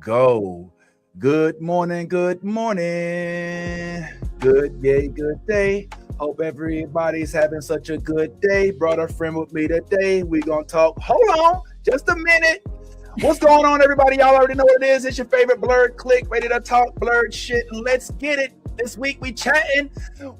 go. Good morning, good morning. Good day, good day. Hope everybody's having such a good day. Brought a friend with me today. We gonna talk. Hold on, just a minute. What's going on, everybody? Y'all already know what it is. It's your favorite blerd click, ready to talk blerd shit. Let's get it. This week we chatting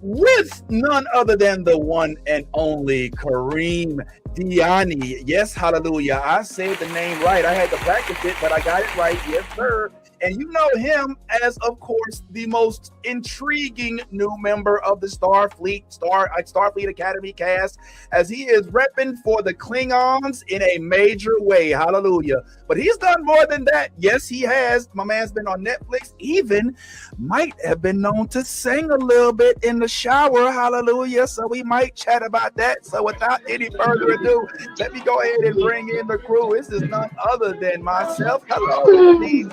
with none other than the one and only Karim Diane. Yes, hallelujah. I said the name right. I had to practice it, but I got it right. Yes, sir. And you know him as, of course, the most intriguing new member of the Starfleet Academy cast, as he is repping for the Klingons in a major way. Hallelujah. But he's done more than that. Yes, he has. My man's been on Netflix, even might have been known to sing a little bit in the shower. Hallelujah. So we might chat about that. So without any further ado, let me go ahead and bring in the crew. This is none other than myself. Hello, Steve.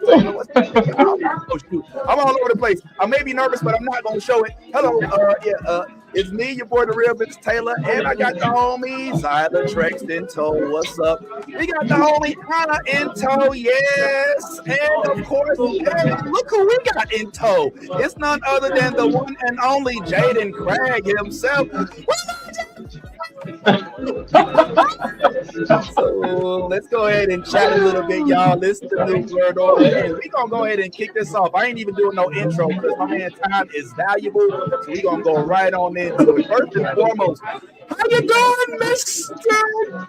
What's oh shoot, I'm all over the place. I may be nervous, but I'm not gonna show it. Hello, it's me, your boy the real Vince Taylor, and I got the homie Zyla Trex in tow. What's up? We got the homie Anna in tow, yes, and of course, hey, look who we got in tow. It's none other than the one and only Jay-Den Kraag himself. So let's go ahead and chat a little bit, y'all. This is the new blerd order, and we're gonna go ahead and kick this off. I ain't even doing no intro because my man time is valuable, so we're gonna go right on into it. First and foremost, how you doing, Mr.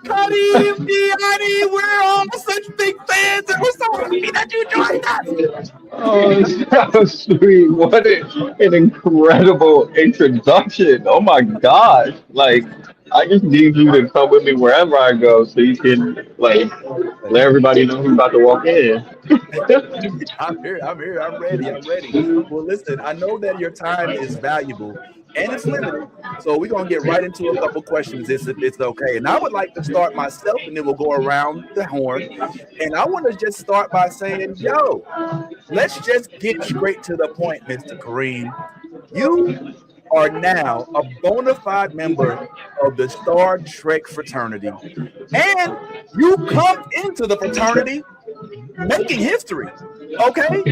Karim Diane? We're all such big fans, and we're so happy that you joined us. Oh, so sweet. An incredible introduction. Oh my gosh. Like, I just need you to come with me wherever I go so you can, like, let everybody know who's about to walk in. I'm ready. Well, listen, I know that your time is valuable and it's limited. So we're gonna get right into a couple questions if it's okay. And I would like to start myself and then we'll go around the horn. And I want to just start by saying, yo, let's just get straight to the point, Mr. Kareem. You are now a bona fide member of the Star Trek fraternity. And you come into the fraternity making history. Okay?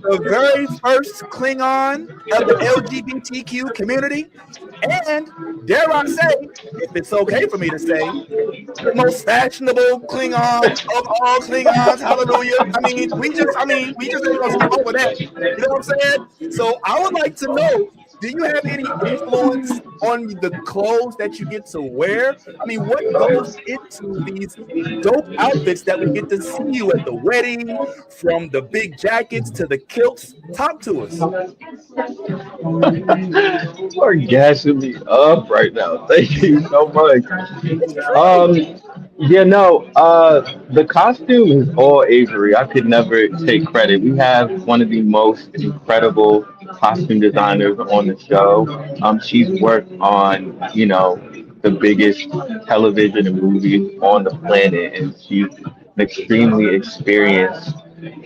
The very first Klingon of the LGBTQ community. And dare I say, if it's okay for me to say, the most fashionable Klingon of all Klingons. Hallelujah. We just ain't gonna skip over that. You know what I'm saying? So I would like to know, do you have any influence on the clothes that you get to wear? I mean, what goes into these dope outfits that we get to see you at the wedding, from the big jackets to the kilts? Talk to us. You are gassing me up right now. Thank you so much. Yeah, no, the costume is all Avery. I could never take credit. We have one of the most incredible costume designers on the show. She's worked on, the biggest television and movies on the planet, and she's an extremely experienced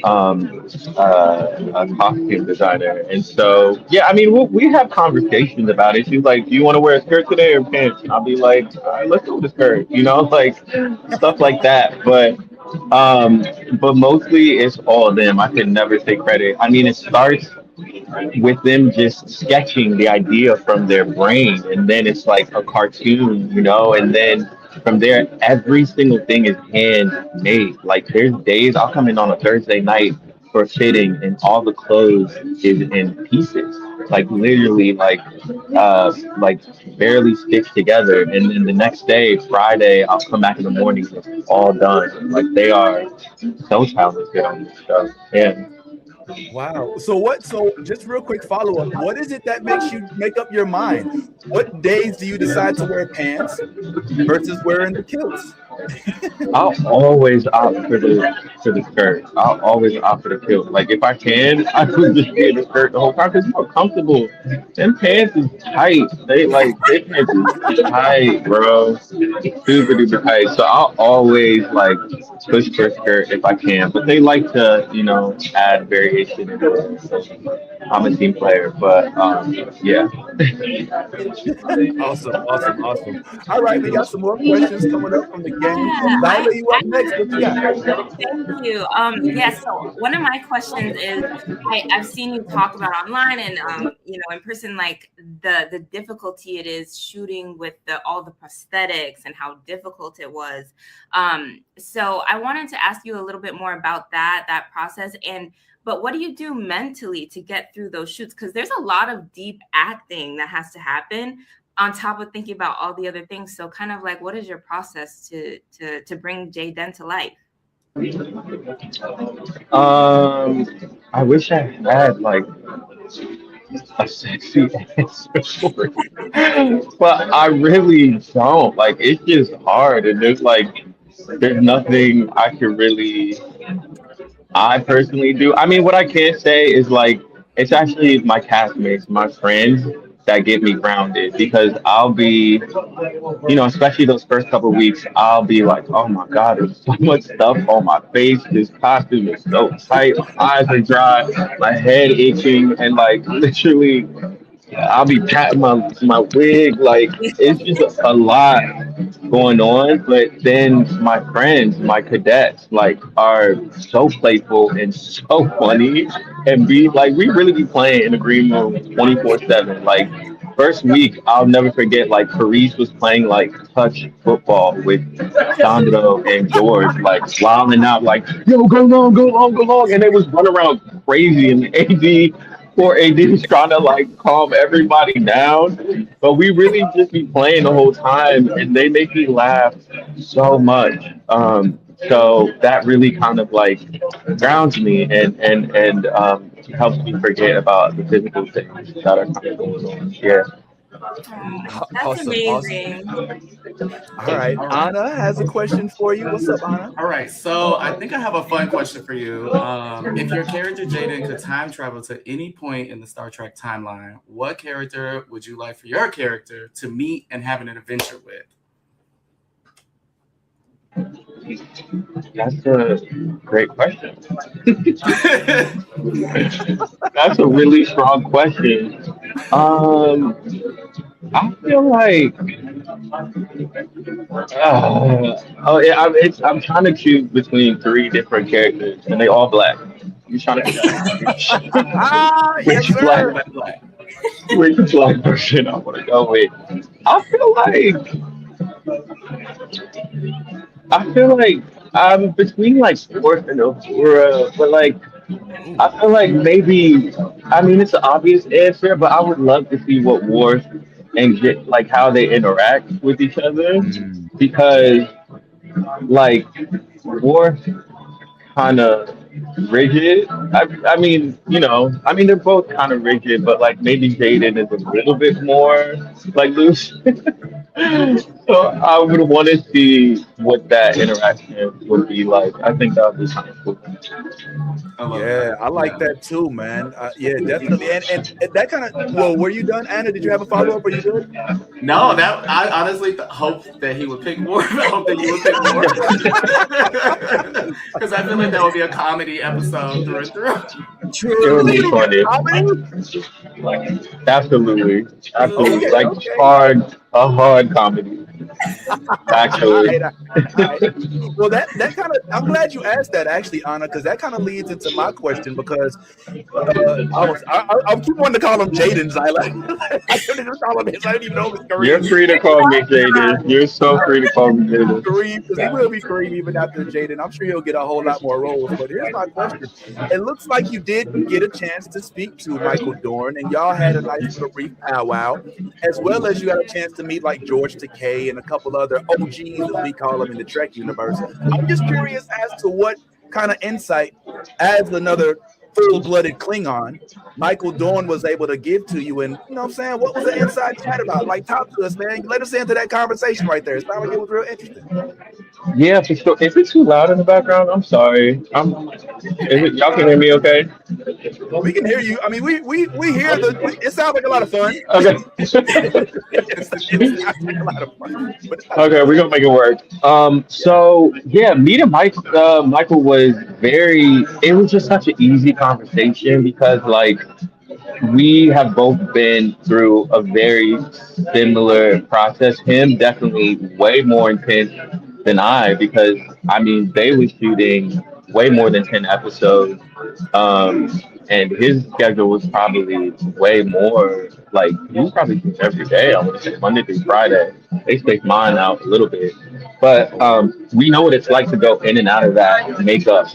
a costume designer. And so, yeah, I mean, we have conversations about it. She's like, "Do you want to wear a skirt today or pants?" And I'll be like, "All right, let's go with the skirt," like stuff like that. But mostly it's all them. I could never take credit. I mean, it starts with them just sketching the idea from their brain, and then it's like a cartoon, and then from there every single thing is handmade. Like, there's days I'll come in on a Thursday night for fitting and all the clothes is in pieces, like literally, like barely stitched together, and then the next day, Friday, I'll come back in the morning and it's all done. Like, they are so talented on this stuff. Yeah. Wow. So just real quick follow up. What is it that makes you make up your mind? What days do you decide to wear pants versus wearing the kilts? I'll always opt for the skirt. I'll always opt for the kilt. Like, if I can, I would just be in the skirt the whole time because it's more comfortable. Them pants is tight. They pants is tight, bro. Super duper tight. So I'll always like push for a skirt if I can. But they like to, add variation in it. I'm a team player, but yeah. Awesome, awesome, awesome. All right, we got some more questions coming up from the gang. Yeah, Zyla, you I up next? What you got? thank you. Yeah, so one of my questions is I've seen you talk about online and in person, like the difficulty it is shooting with all the prosthetics and how difficult it was. So I wanted to ask you a little bit more about that process, but what do you do mentally to get through those shoots? Because there's a lot of deep acting that has to happen on top of thinking about all the other things. So kind of like, what is your process to bring Jay-Den to life? I wish I had like a sexy answer for it, but I really don't. Like, it's just hard, and there's nothing I personally do. I mean, what I can say is like it's actually my castmates, my friends that get me grounded because I'll be, especially those first couple of weeks, I'll be like, oh my God, there's so much stuff on my face. This costume is so tight. My eyes are dry, my head itching, and like literally, I'll be patting my wig. Like it's just a lot going on. But then my friends, my cadets, like are so playful and so funny, and we really be playing in the green room 24/7. Like first week, I'll never forget. Like Paris was playing like touch football with Sandro and George, like wilding out, like yo, go long, go long, go long, and they was running around crazy, and AD. Poor AD was trying to like calm everybody down, but we really just be playing the whole time, and they make me laugh so much. So that really kind of like grounds me and helps me forget about the physical things that are kind of going on. Yeah. That's Awesome, awesome. amazing. All right, All right. Anna has a question for you. What's up, Anna? All right. So I think I have a fun question for you. If your character Jay-Den could time travel to any point in the Star Trek timeline, what character would you like for your character to meet and have an adventure with? That's a great question. That's a really strong question. Um, I feel like, I'm trying to choose between three different characters, and they all black. I'm trying to figure out Yes, which black, sir. which black person I want to go with. I feel like, I feel like I'm between like Worf and Uhura, but like Ooh. I feel like maybe, I mean, it's an obvious answer, but I would love to see what Worf and get like how they interact with each other Mm, because like Worf kind of rigid. I mean, they're both kind of rigid, but like maybe Jaden is a little bit more like loose. So I would want to see what that interaction would be like. I think that would be kind of cool. I love yeah, that. I like Yeah. that too, man. Yeah, definitely. And that kind of, well, were you done, Anna? Did you have a follow up? Are you good? No, that I honestly hope that he would pick more. I hope that you would pick more. Because I feel like that would be a comedy episode through and through. It would be True. funny. Comedy? Absolutely, absolutely. Okay, Like okay. a hard comedy. All right, Actually, all right. Well, that kind of, I'm glad you asked that actually, Anna, because that kind of leads into my question because I'll keep wanting to call him Jaden's. I couldn't just call him his. I didn't even know it was you're Kareem. free to call me Jaden. You're so free to call me Jaden. Kareem, because he will be Kareem even after Jaden. I'm sure he'll get a whole lot more roles. But here's my question: it looks like you did get a chance to speak to Michael Dorn, and y'all had a nice little brief powwow, as well as you got a chance to meet like George Takei and a couple other OGs, as we call them in the Trek universe. I'm just curious as to what kind of insight, as another full-blooded Klingon, Michael Dorn was able to give to you. And you know what I'm saying? What was the inside chat about? Like, talk to us, man. Let us into that conversation right there. It sounded like it was real interesting. Yeah, for sure. Is it too loud in the background? I'm sorry. Y'all can hear me okay? We can hear you. I mean, we hear it sounds like a lot of fun. Okay. It sounds like a lot of fun. But Okay, we're gonna make it work. So yeah, meeting Michael was it was just such an easy conversation because like we have both been through a very similar process. Him definitely way more intense than I, because I mean they were shooting way more than 10 episodes, and his schedule was probably way more. Like he was probably shooting every day. I would say Monday through Friday. They spaced mine out a little bit, but we know what it's like to go in and out of that makeup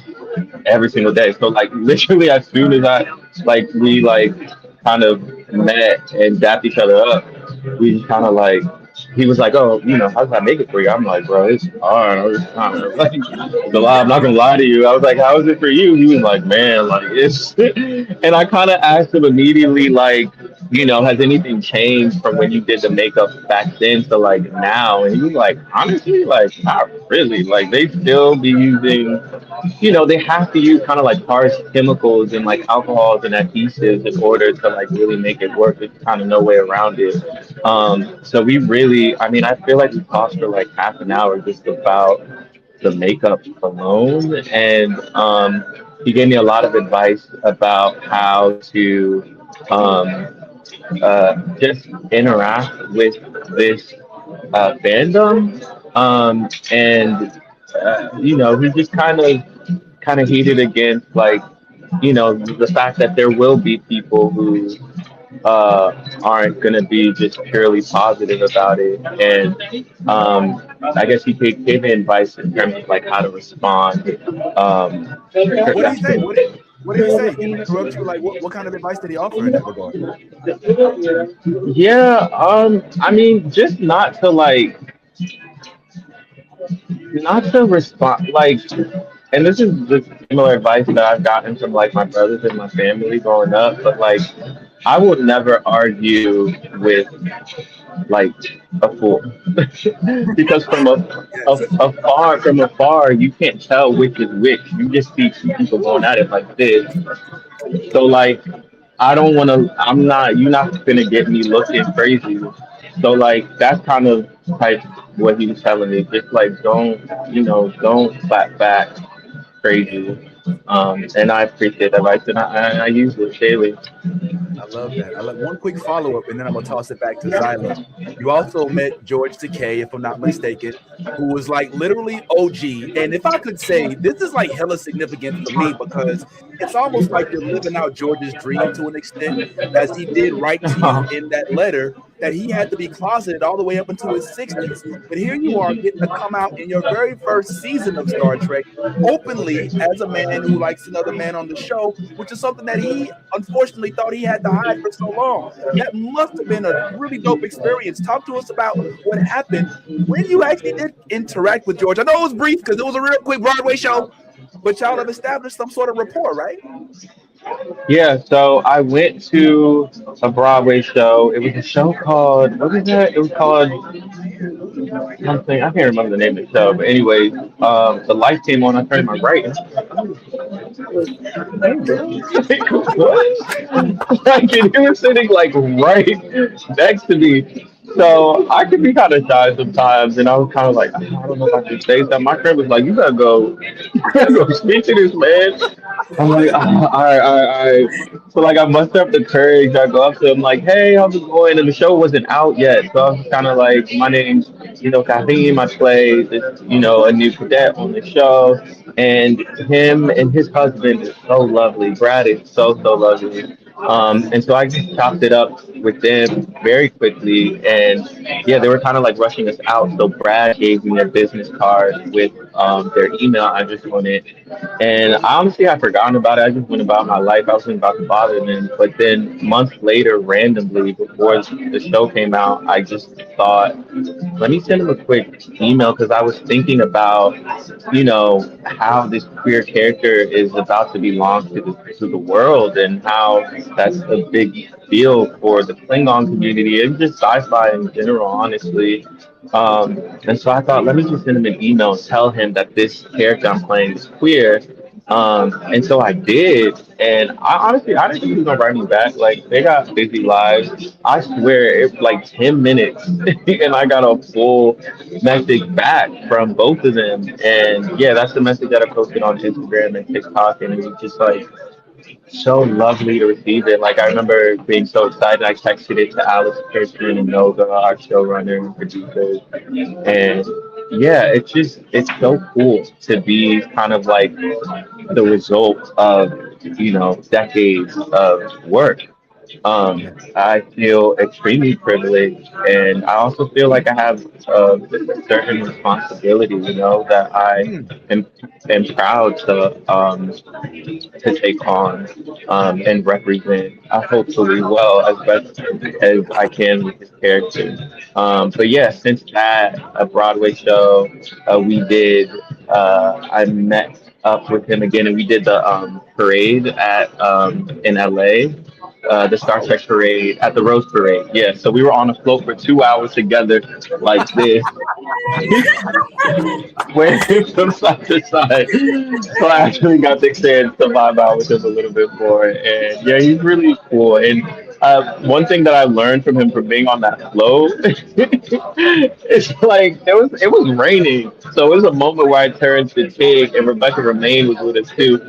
every single day. So like literally as soon as we kind of met and dapped each other up, we just kind of like he was like, oh, how does that make it for you? I'm like, bro, it's hard. I was kind of like, I'm not gonna lie to you. I was like, how is it for you? He was like, man, like it's, and I kind of asked him immediately, like, has anything changed from when you did the makeup back then to like now? And he was like, honestly, like not really. Like they still be using, they have to use kind of like harsh chemicals and like alcohols and adhesives in order to like really make it work. There's kind of no way around it. So we really, I mean, I feel like we talked for like half an hour just about the makeup alone, and he gave me a lot of advice about how to just interact with this fandom, and he just kind of heated against like the fact that there will be people who aren't going to be just purely positive about it. And I guess he gave me advice in terms of like how to respond. What did he say? What did he say? Can I interrupt you? Like, what kind of advice did he offer in that regard? Yeah, I mean, just not to respond like, and this is the similar advice that I've gotten from like my brothers and my family growing up, but like I would never argue with like a fool because from afar you can't tell which is which. You just see two people going at it like this. So like I don't want to. I'm not. You're not gonna get me looking crazy. So like that's kind of like what he was telling me. Just like don't clap back crazy. And I appreciate that advice, and I use it daily. I love that. I love one quick follow up, and then I'm gonna toss it back to Zyla. You also met George Takei, if I'm not mistaken, who was like literally OG. And if I could say, this is like hella significant for me because it's almost like you're living out George's dream to an extent, as he did write to you in that letter that he had to be closeted all the way up into his 60s. But here you are getting to come out in your very first season of Star Trek openly as a man who likes another man on the show, which is something that he unfortunately thought he had to hide for so long. That must have been a really dope experience. Talk to us about what happened when you actually did interact with George. I know it was brief because it was a real quick Broadway show, but y'all have established some sort of rapport, right? Yeah, so I went to a Broadway show. It was a show called, what was that? It was called something. I can't remember the name of the show. But anyway, the light came on. I turned my right. Like, what? Like, and he was sitting like right next to me. So I could be kind of shy sometimes, and I was kind of like, I don't know if I should say that. My friend was like, you gotta go speak to this man. I'm like, all right, all right, all right. So like, I muster up the courage. I go up to him like, hey, how's it going? And the show wasn't out yet, so I was kind of like, my name's, Karim. I play this, a new cadet on the show, and him and his husband is so lovely. Brad is so lovely. And so I just chopped it up with them very quickly, and yeah, they were kind of like rushing us out. So Brad gave me their business card with their email address on it, and honestly, I forgotten about it. I just went about my life. I wasn't about to bother them. But then months later, randomly, before the show came out, I just thought, let me send him a quick email because I was thinking about, how this queer character is about to be launched to the world, and how that's a big deal for the Klingon community and just sci-fi in general, honestly. And so I thought, let me just send him an email and tell him that this character I'm playing is queer. And so I did, and I didn't think he was gonna write me back. Like they got busy lives. I swear, it was like 10 minutes, and I got a full message back from both of them. And yeah, that's the message that I posted on Instagram and TikTok, and it was just like, so lovely to receive it. Like I remember being so excited. I texted it to Alice Kirsten and Nova, our showrunner and producers, and yeah, it's so cool to be kind of like the result of decades of work. Yeah. I feel extremely privileged, and I also feel like I have a certain responsibility, that I Mm. am, am proud to take on and represent, hopefully well as best as I can with this character. But yeah, since that a Broadway show, we did. I met up with him again, and we did the parade at in LA, the Star Oh. Trek parade at the Rose Parade. Yeah, so we were on a float for 2 hours together, like this, waving from side to side. So I actually got the chance to vibe out with him a little bit more, and yeah, he's really cool. And one thing that I learned from him from being on that float, it's like it was raining, so it was a moment where I turned to Tig, and Rebecca Romaine was with us too,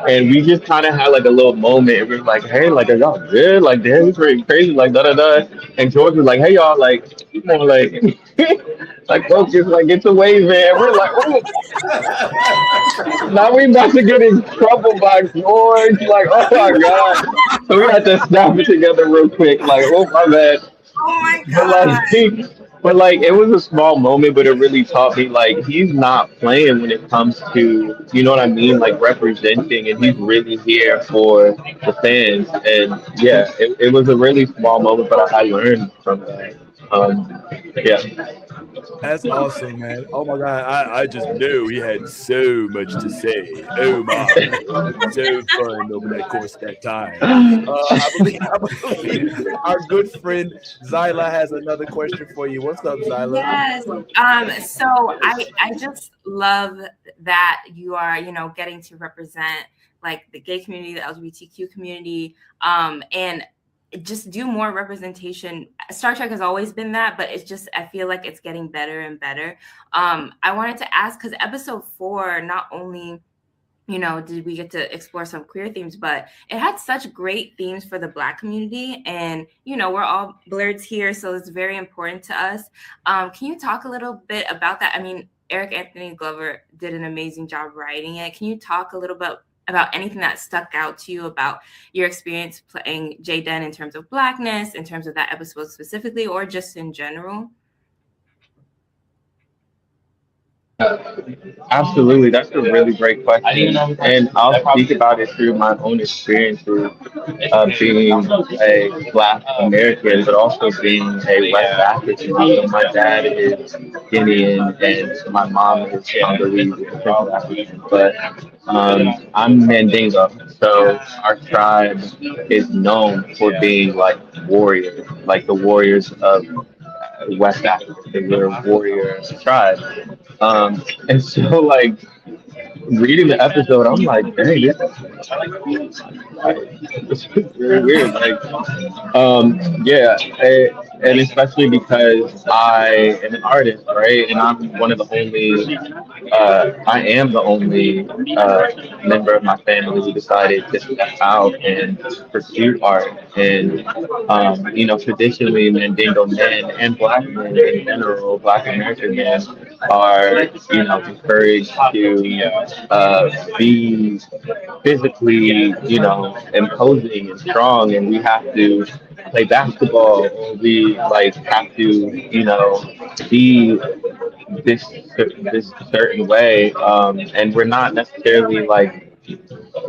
and we just kind of had like a little moment. And we were like, "Hey, like, are y'all good? Like, damn, it's pretty crazy, like, da da da." And George was like, "Hey, y'all, like, come on, like." Like focus, like it's a wave, man. We're like, oh, now we about to get in trouble by George. Like, oh my god. So we had to snap it together real quick. Like, oh my bad. Oh my But god. like it was a small moment, but it really taught me like he's not playing when it comes to, you know what I mean, like representing, and he's really here for the fans. And yeah, it was a really small moment, but I learned from that. Yeah. That's awesome, man. Oh my God. I just knew he had so much to say. Oh my. It was so fun over that course of that time. I believe our good friend Zyla has another question for you. What's up, Zyla? Yes. So I just love that you are, getting to represent like the gay community, the LGBTQ community, and just do more representation. Star Trek has always been that, but it's just, I feel like it's getting better and better. I wanted to ask, because episode 4, not only did we get to explore some queer themes, but it had such great themes for the Black community. And, we're all blerds here, so it's very important to us. Can you talk a little bit about that? I mean, Eric Anthony Glover did an amazing job writing it. Can you talk a little bit about anything that stuck out to you about your experience playing Jay-Den in terms of Blackness, in terms of that episode specifically, or just in general? Absolutely, that's a really great question, and I'll speak about it through my own experiences of being a Black American, but also being a West African. So my dad is Guinean, and my mom is Congolese, Central African. But I'm Mandingo, so our tribe is known for being like warriors, like the warriors of West Africa. We're a warrior tribe. And so like reading the episode, I'm like, dang, this is very weird. Like, yeah, and especially because I am an artist, right? And I'm one of the only, I am the only member of my family who decided to step out and pursue art. And, traditionally, Mandingo men and Black men in general, Black American men, are, encouraged to be physically, imposing and strong, and we have to play basketball, or we like have to, be this this certain way, and we're not necessarily like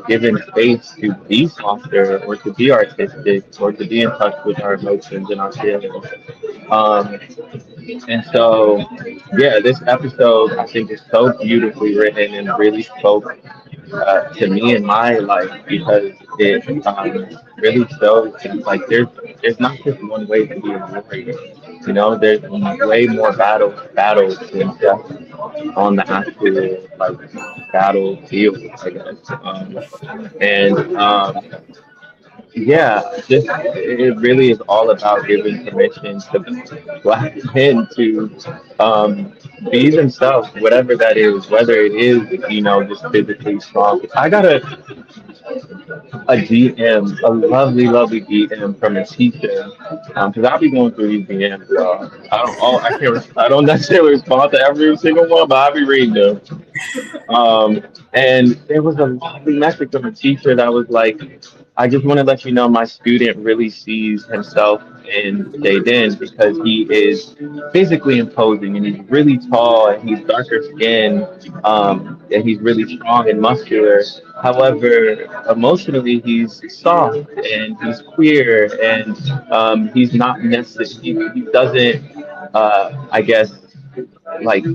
given space to be softer or to be artistic or to be in touch with our emotions and our feelings. Um, and so, yeah, this episode I think is so beautifully written and really spoke to me in my life because it really shows like there's not just one way to be a warrior. There's way more battles than just on the actual like battlefield, I guess. And yeah, just it really is all about giving permission to Black men to be themselves, whatever that is, whether it is, just physically strong. a DM, a lovely, lovely DM from a teacher. Because I'll be going through these DMs, y'all. I don't necessarily respond to every single one, but I'll be reading them. And there was a lovely message from a teacher that was like, I just want to let you know my student really sees himself in Jay-Den because he is physically imposing and he's really tall and he's darker skinned, and he's really strong and muscular. However, emotionally, he's soft and he's queer and he's not necessarily, he doesn't, I guess, like,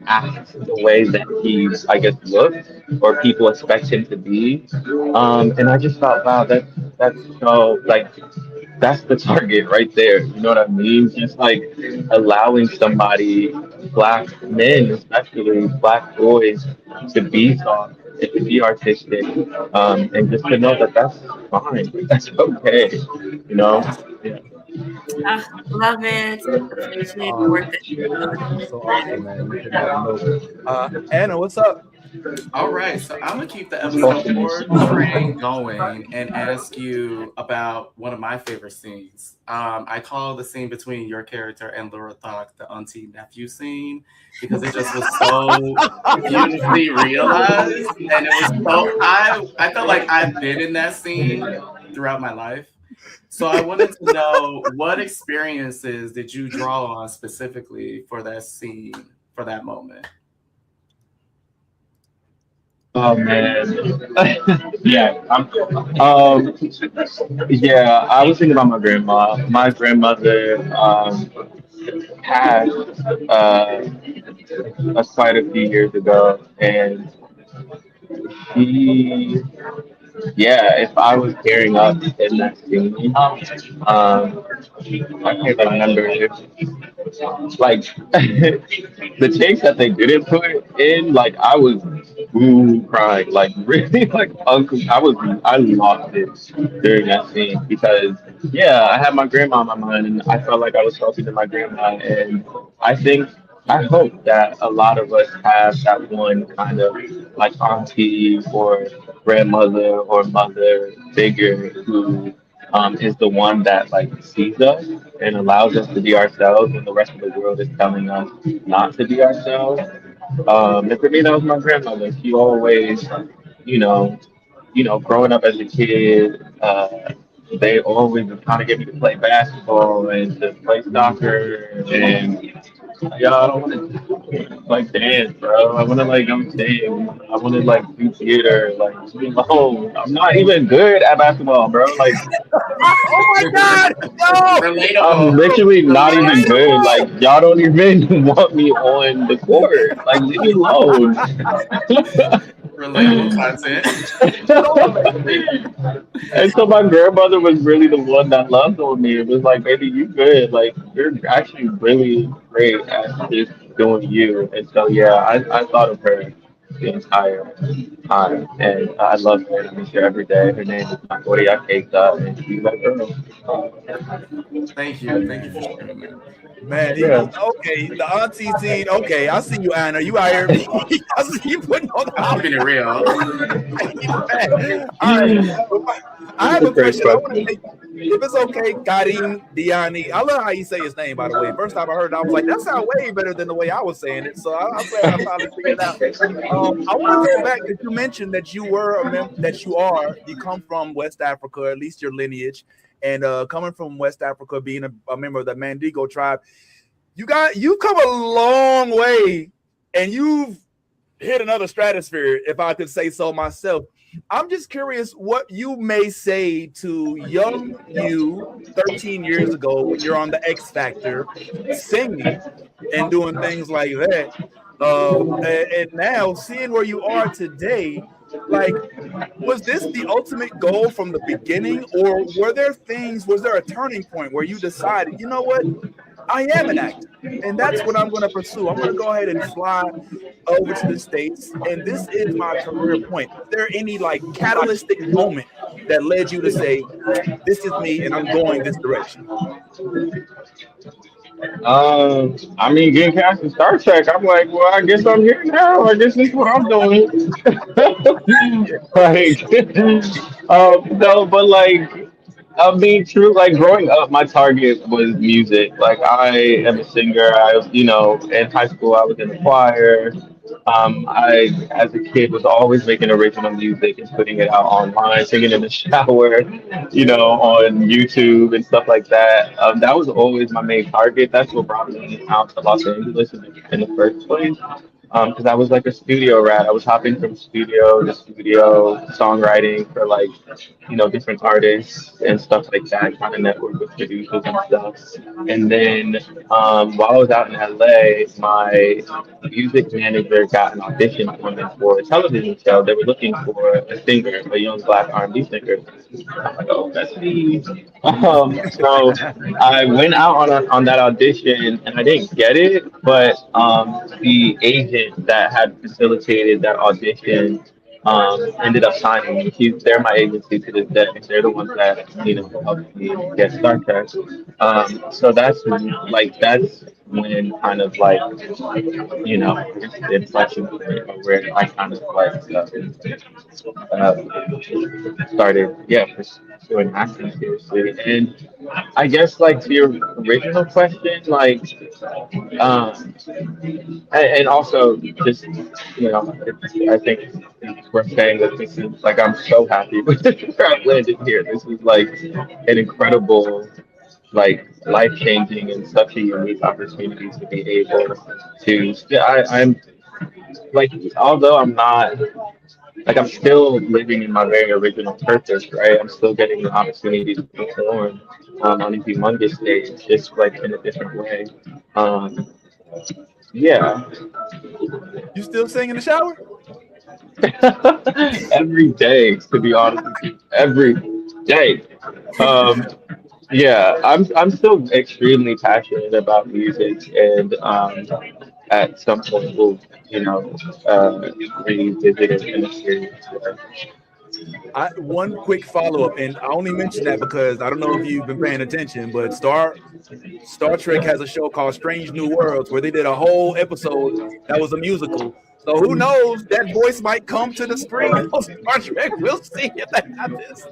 act the way that he's, I guess, looks or people expect him to be. And I just thought, wow, that's so like that's the target right there. You know what I mean? Just like allowing somebody, black men, especially black boys, to be soft and to be artistic, and just to know that that's fine, that's okay. You know? Yeah. Love it. Appreciate the work that you do. So awesome, man. You should never know. Anna, what's up? All right, so I'm gonna keep the episode 4 train going and ask you about one of my favorite scenes. I call the scene between your character and Laura Thok the auntie nephew scene because it just was so beautifully realized, and it was so I felt like I've been in that scene throughout my life. So I wanted to know what experiences did you draw on specifically for that scene, for that moment? Oh man, yeah. Yeah. I was thinking about my grandma. My grandmother passed quite a few years ago, and she, yeah. If I was tearing up in that scene, I can't remember if like the takes that they didn't put in, like I was boo crying, like really, like uncle. I lost it during that scene because yeah, I had my grandma on my mind, and I felt like I was talking to my grandma, and I think. I hope that a lot of us have that one kind of like auntie or grandmother or mother figure who is the one that like sees us and allows us to be ourselves when the rest of the world is telling us not to be ourselves. And for me, that was my grandmother. She always, you know, growing up as a kid, they always were trying to get me to play basketball and to play soccer and yeah, I don't want to like dance, bro. I want to like I'm saying, I want to like do theater, like leave me alone. I'm not even good at basketball, bro. Like Oh my God! No! I'm Relatable. literally not even good. Like y'all don't even want me on the court. Like leave me alone. Relatable content. And so my grandmother was really the one that loved on me. It was like, baby, you good. Like you're actually really great at just doing you. And so yeah, I thought of her the entire time. And I love her and I miss her every day. Her name is Makoria Keita and she's my girl. Thank you. Thank you for sharing that. Man, Yeah. okay, the auntie scene. Okay, I see you, Anna. You out here. I see you putting on the Keeping it real. All right. I have a Great question. I want to question. make, if it's okay, Karim Diane. I love how you say his name, by the way. First time I heard it, I was like, that sounds way better than the way I was saying it. So I'm glad I finally figured it out. I want to go back because you mentioned that you were you come from West Africa, at least your lineage. And coming from West Africa, being a member of the Mandingo tribe, you've come a long way, and you've hit another stratosphere, if I could say so myself. I'm just curious what you may say to young you 13 years ago when you're on the X Factor, singing and doing things like that, and now seeing where you are today. Like, was this the ultimate goal from the beginning, or was there a turning point where you decided, you know what, I am an actor, and that's what I'm going to pursue. I'm going to go ahead and fly over to the States, and this is my career point. Is there any like catalytic moment that led you to say, this is me, and I'm going this direction? I mean, getting cast in Star Trek, I'm like, well, I guess I'm here now. I guess this is what I'm doing. Like, no, but like, I mean, true. Like growing up, my target was music. Like I am a singer. In high school, I was in the choir. As a kid, was always making original music and putting it out online, singing in the shower, on YouTube and stuff like that. That was always my main target. That's what brought me out to Los Angeles in the first place. Because I was like a studio rat. I was hopping from studio to studio, songwriting for like, different artists and stuff like that, trying to network with producers and stuff. And then while I was out in LA, my music manager got an audition for me for a television show. They were looking for a singer, a young black R&B singer. I'm like, oh, that's me. So I went out on that audition and I didn't get it, but the agent that had facilitated that audition ended up signing me. They're my agency to this day. They're the ones that helped me get Star Trek. So that's when kind of like the inflection point where I kind of like started pursuing acting seriously. And I guess like to your original question, like and also just I think it's worth saying that this is like I'm so happy with where I've landed here. This is like an incredible, like life changing and such a unique opportunity to be able to. Yeah, I'm like although I'm not like I'm still living in my very original purpose, right? I'm still getting the opportunity to perform on a humongous stage, just like in a different way. Um, yeah, You still sing in the shower? every day, to be honest with you, every day. Um, yeah, I'm still extremely passionate about music, and at some point we'll, revisit it in a serious way. One quick follow up, and I only mention that because I don't know if you've been paying attention, but Star Trek has a show called Strange New Worlds where they did a whole episode that was a musical. So who knows? That voice might come to the screen of Star Trek. We'll see if that happens.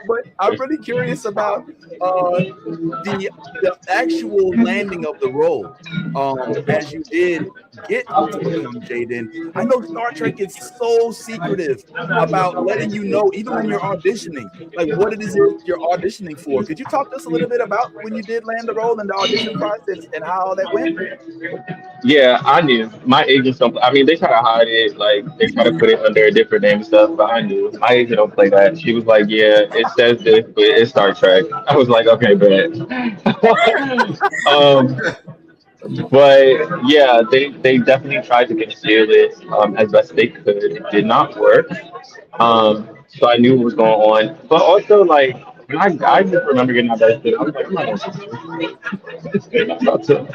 But I'm really curious about the actual landing of the role. As you did get to become Jay-Den, I know Star Trek is so secretive about letting you know, even when you're auditioning, like what it is you're auditioning for. Could you talk to us a little bit about when you did land the role and the audition process and how that went? Yeah, I knew. My agents don't. I mean, they try to hide it, like they try to put it under a different name and stuff. But I knew my agent don't play that. She was like, "Yeah, it says this, but it's Star Trek." I was like, "Okay, bet." um, but yeah, they definitely tried to conceal it as best they could. It did not work. So I knew what was going on. But also, like, I just remember getting out that shit. I was like, I'm not gonna they're not about to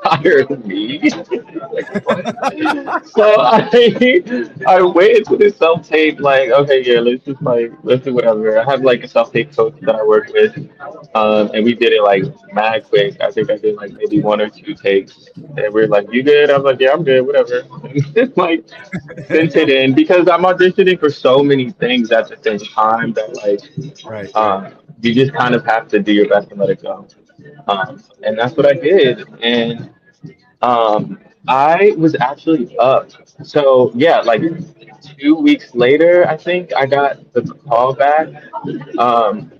hire me. Like, what? So I went into this self tape like, okay, yeah, let's do whatever. I have like a self tape coach that I work with, and we did it like mad quick. I think I did like maybe one or two takes, and we are like, "You good?" I was like, "Yeah, I'm good, whatever." Like sent it in because I'm auditioning for so many things at the same time that Right. you just kind of have to do your best and let it go. And that's what I did. And I was actually up. So yeah, like 2 weeks later, I think I got the call back um,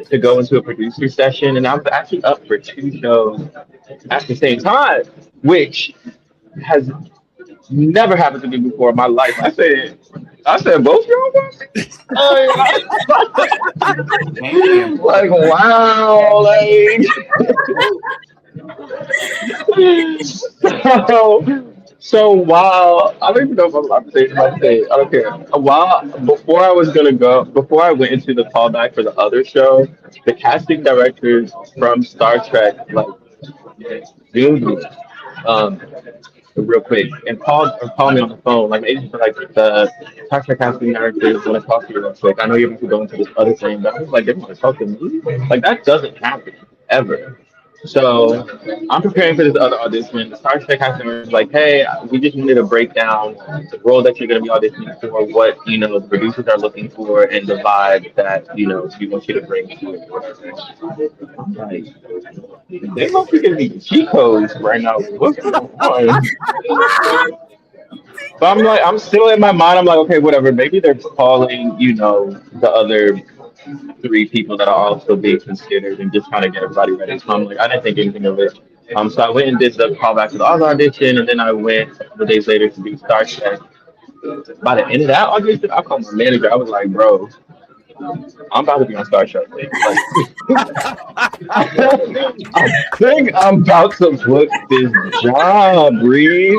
to go into a producer session, and I was actually up for two shows at the same time, which has never happened to me before in my life. I said, both y'all want me? Damn. Like, wow, like, so while I don't even know if I'm allowed to say it, I say it, I don't care. While before I went into the callback for the other show, the casting directors from Star Trek like zoomed me. Um, real quick and call me on the phone. Like maybe for like the Star Trek casting directors want to talk to you real quick. I know you have to go into this other thing, but I was like, they want to talk to me. Like that doesn't happen ever. So I'm preparing for this other audition. The Star Trek customer was like, "Hey, we just wanted to break down the role that you're going to be auditioning for, what the producers are looking for, and the vibe that we want you to bring to it." Whatever. I'm like, they must be giving me cheat codes right now. What's going on? But I'm still in my mind. I'm like, okay, whatever. Maybe they're calling, the other three people that are also being considered and just trying to get everybody ready. So I'm like, I didn't think anything of it. So I went and did the callback to the other audition, and then I went a couple of days later to do Star Trek. By the end of that audition, I called my manager. I was like, bro, I'm about to be on Star Trek. Like, I think I'm about to book this job, Reed.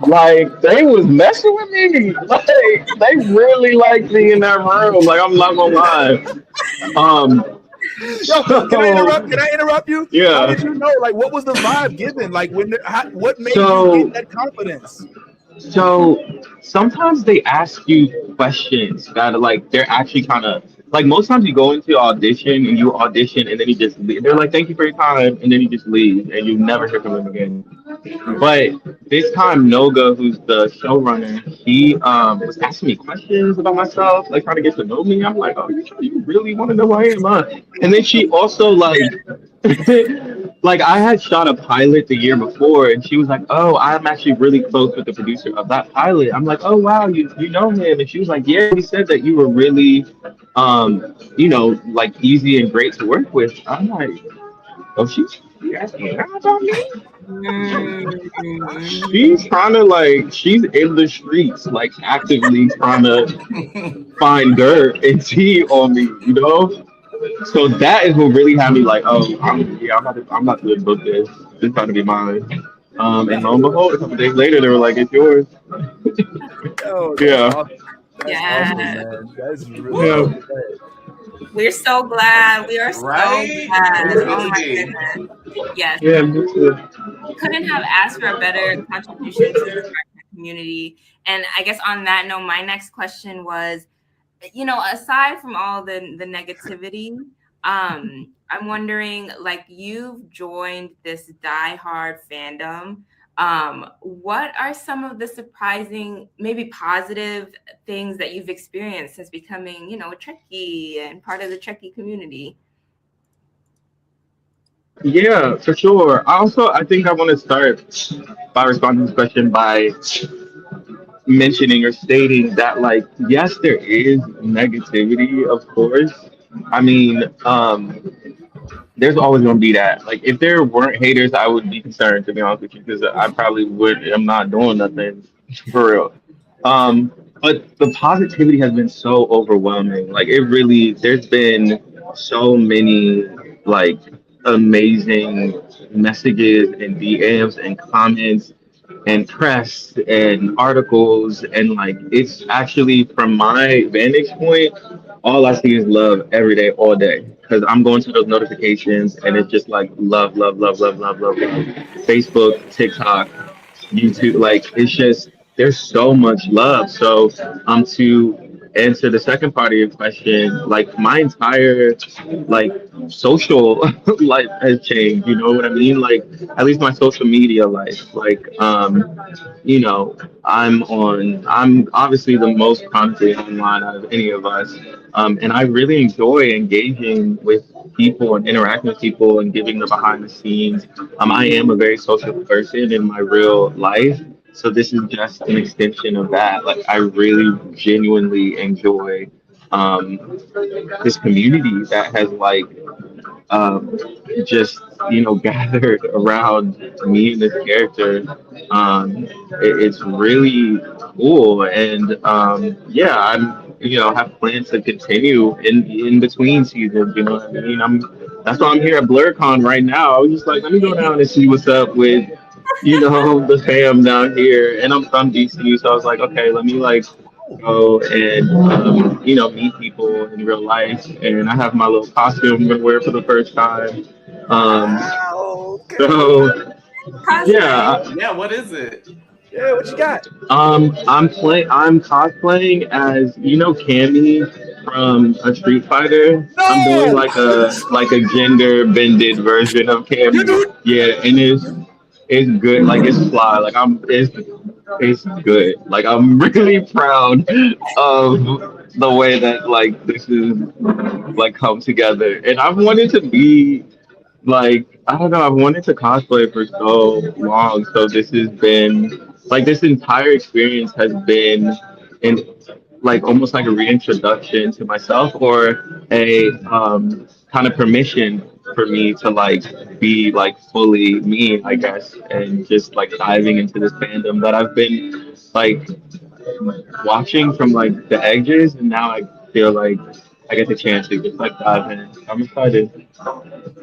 Like they was messing with me. Like they really liked me in that room. Like I'm not gonna lie. Yo, can I interrupt? Can I interrupt you? Yeah. How did you know? Like, what was the vibe given? Like, what made So- you get that confidence? So sometimes they ask you questions that are like they're actually kind of like most times you go into audition and you audition and then you just leave. They're like, "Thank you for your time," and then you just leave and you never hear from them again. But this time, Noga, who's the showrunner, he was asking me questions about myself, like trying to get to know me. I'm like, "Oh, you really want to know who I am, huh?" And then she also like, like I had shot a pilot the year before, and she was like, "Oh, I'm actually really close with the producer of that pilot." I'm like, "Oh wow, you know him?" And she was like, "Yeah, he said that you were really, like easy and great to work with." I'm like, "Oh, she asking that about me?" She's trying to she's in the streets, like actively trying to find dirt and tea on me, So that is what really had me like, oh, I'm about to book this. This about to be mine. And lo and behold, a couple days later, they were like, "It's yours." Yo, Yeah. awesome. That's Yeah. awesome, man. That's really Yeah. good. We're so glad. We are so Right? glad. It's good Oh to my be. goodness. Yes. Yeah, me too. Couldn't have asked for a better contribution to the Star Trek community. And I guess on that note, my next question was, aside from all the negativity, I'm wondering, like, you've joined this diehard fandom. What are some of the surprising, maybe positive things that you've experienced since becoming, a Trekkie and part of the Trekkie community? Yeah, for sure. I think I want to start by responding to this question by mentioning or stating that yes, there is negativity, of course. I mean, there's always gonna be that. Like if there weren't haters, I would be concerned, to be honest with you, because I probably would. I'm not doing nothing for real. Um, but the positivity has been so overwhelming. Like it really, there's been so many like amazing messages and DMs and comments and press and articles, and it's actually from my vantage point, all I see is love every day, all day. Because I'm going to those notifications and it's just like love, love, love, love, love, love, love. Facebook, TikTok, YouTube, it's just there's so much love. So to answer the second part of your question, my entire like social life has changed. You know what I mean? At least my social media life. I'm obviously the most content online out of any of us. And I really enjoy engaging with people and interacting with people and giving the behind the scenes. I am a very social person in my real life. So this is just an extension of that. I really genuinely enjoy this community that has um, just gathered around me and this character. It's really cool, and yeah, I'm have plans to continue in between seasons. You know what I mean? That's why I'm here at BlerdCon right now. I was just like, let me go down and see what's up with the fam down here, and I'm from DC, so I was like, okay, let me go and meet people in real life. And I have my little costume I'm gonna wear for the first time. Wow. Okay. So yeah, Yeah, what is it? Yeah, what you got? I'm cosplaying as Cammy from a Street Fighter. I'm doing No! like a gender bended version of Cammy. Yeah, and it's good. Like it's fly. Like it's good. Like I'm really proud of the way that like this is like come together. And I've wanted to be like I don't know, I've wanted to cosplay for so long. So this has been like this entire experience has been in like almost like a reintroduction to myself or a kind of permission for me to like be like fully me, I guess, and just like diving into this fandom that I've been like watching from like the edges, and now I feel like I get the chance to just like dive in. I'm excited.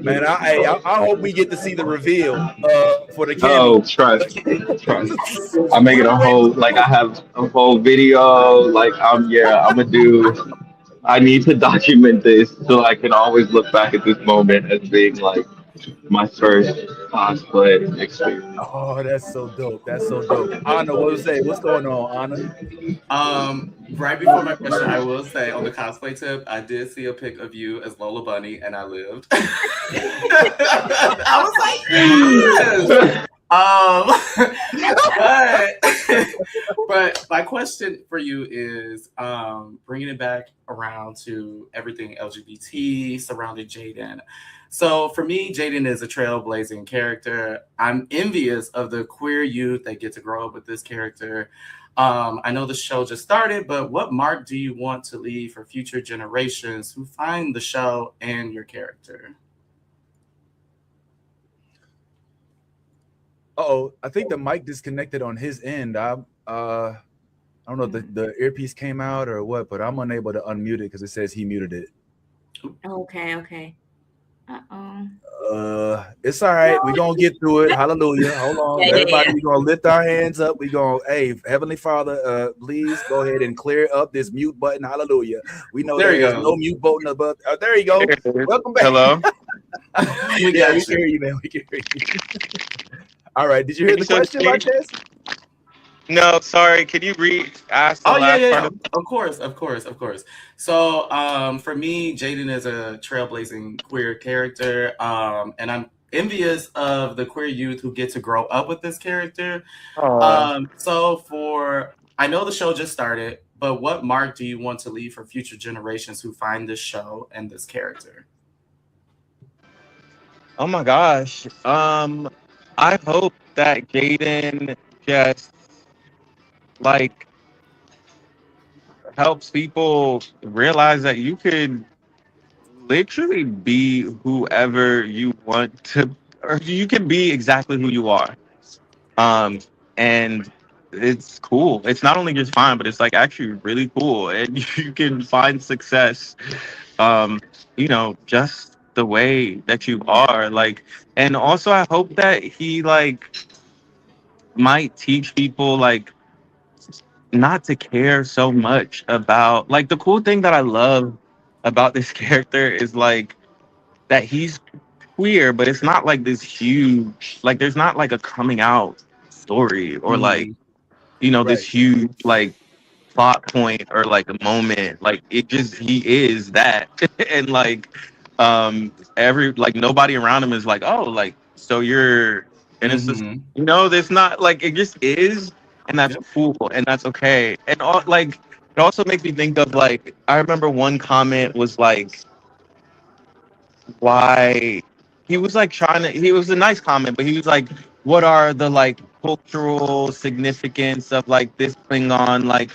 Man, I hope we get to see the reveal for the Oh, cameo. trust. I'm making a whole like I have a whole video. Like I'm gonna do. I need to document this so I can always look back at this moment as being like my first cosplay experience. Oh, that's so dope. That's so dope. Anna, what was say? What's going on, Anna? Right before my question, I will say on the cosplay tip, I did see a pic of you as Lola Bunny, and I lived. I was like, yes. But my question for you is bringing it back around to everything LGBT surrounding Jay-Den. So for me, Jay-Den is a trailblazing character. I'm envious of the queer youth that get to grow up with this character. I know the show just started, but what mark do you want to leave for future generations who find the show and your character? Oh, I think the mic disconnected on his end. I don't know if the earpiece came out or what, but I'm unable to unmute it because it says he muted it. Okay. It's all right. We're gonna get through it. Hallelujah. Hold on. Everybody, we're gonna lift our hands up. We're gonna, hey, Heavenly Father, please go ahead and clear up this mute button. Hallelujah. We know there is no mute button above. There you go. Welcome back. Hello. we can hear you, man. We can hear you. All right. Did you hear the question, Marquez? No, sorry. Can you re-ask the last part? Of course. So, for me, Jay-Den is a trailblazing queer character, and I'm envious of the queer youth who get to grow up with this character. So, I know the show just started, but what mark do you want to leave for future generations who find this show and this character? Oh my gosh. I hope that Jay-Den just like helps people realize that you could literally be whoever you want to, or you can be exactly who you are. And it's cool. It's not only just fine, but it's like actually really cool. And you can find success, just the way that you are. Like, and also I hope that he like might teach people like not to care so much about like the cool thing that I love about this character is like that he's queer, but it's not like this huge, like there's not like a coming out story or like, this huge like plot point or like a moment. Like it just, he is that. And like, nobody around him is like, oh, like, so you're, and it's just, there's not like, it just is. And that's cool, and that's okay. And all, like, it also makes me think of like, I remember one comment was like, why he was like he was a nice comment, but he was like, what are the like cultural significance of like this Klingon like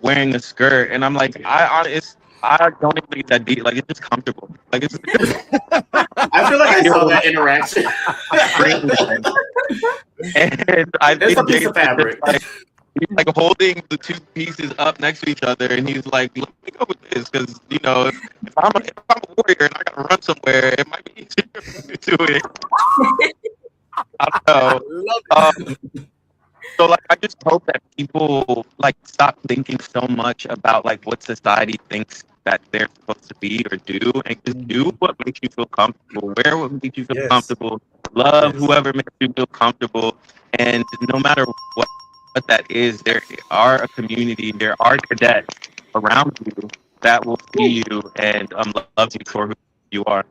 wearing a skirt? And I'm like, I don't even think it's that deep. Like it's just comfortable. Like it's. I feel like I saw that interaction. And I think it's a piece of fabric. He's like holding the two pieces up next to each other, and he's like, "Let me go with this, because if I'm a warrior and I gotta run somewhere, it might be easier for me to do it." I don't know. So like, I just hope that people like stop thinking so much about like what society thinks that they're supposed to be or do, and just do what makes you feel comfortable. Wear what makes you feel comfortable. Love whoever makes you feel comfortable, and no matter what that is, there are a community, there are cadets around you that will see you and love you for who you are.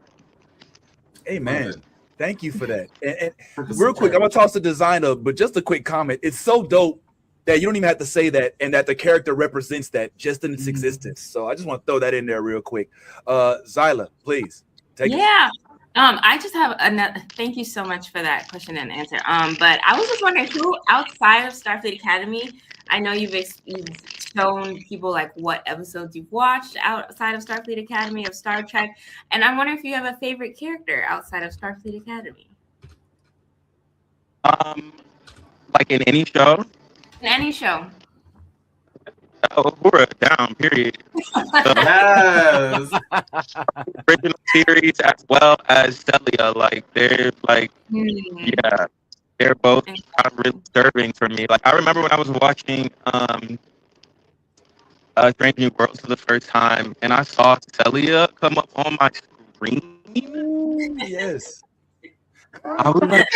Amen. Thank you for that. And Purpose real of quick, I'm courage. gonna toss the designer, but just a quick comment. It's so dope that you don't even have to say that, and that the character represents that just in its existence. So I just want to throw that in there real quick. Zyla, please take it. Yeah. I just have another. Thank you so much for that question and answer. But I was just wondering who outside of Starfleet Academy. I know you've shown people like what episodes you've watched outside of Starfleet Academy of Star Trek, and I wonder if you have a favorite character outside of Starfleet Academy. Like in any show. In any show. Uhura down. Period. So, Yes. original series as well as Celia, like they're like, yeah, they're both kind of really disturbing for me. Like I remember when I was watching Strange New Worlds for the first time, and I saw Celia come up on my screen. Ooh, yes. I was like,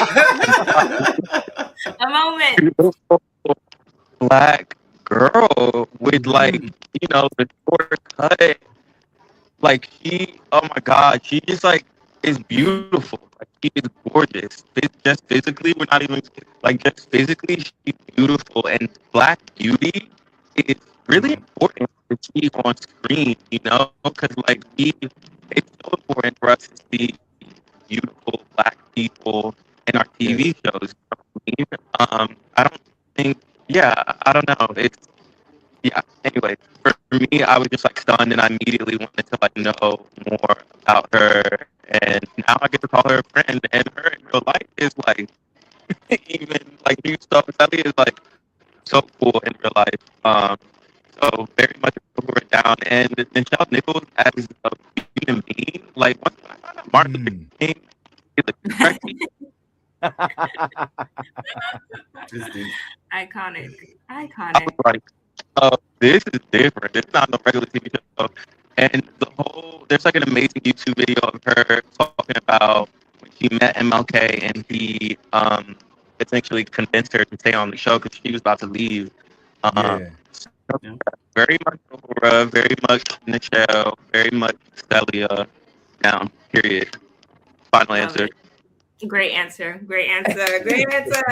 A moment. beautiful black girl with like, you know, the short cut. Like she, oh my God, she just like is beautiful. Like she is gorgeous. Just physically, we're not even like just physically, she's beautiful. And black beauty is really important to see on screen, you know, because like it's so important for us to see beautiful black people in our TV shows. You know what I mean? I don't think, yeah, I don't know. It's yeah. Anyway, for me, I was just like stunned, and I immediately wanted to like know more about her. And now I get to call her a friend, and her in real life is like even like new stuff. Sally is like so cool in real life. So very much over it down. And Michelle Nichols as a human being, like once I found out Martin Luther King is a cracky. Iconic. I was like, oh, this is different. This is not no regular TV show. And there's like an amazing YouTube video of her talking about when she met MLK and he essentially convinced her to stay on the show because she was about to leave. Very much Aurora, very much Nichelle, very much Celia. Down. Period. Final answer. Great answer. Great answer. Great answer.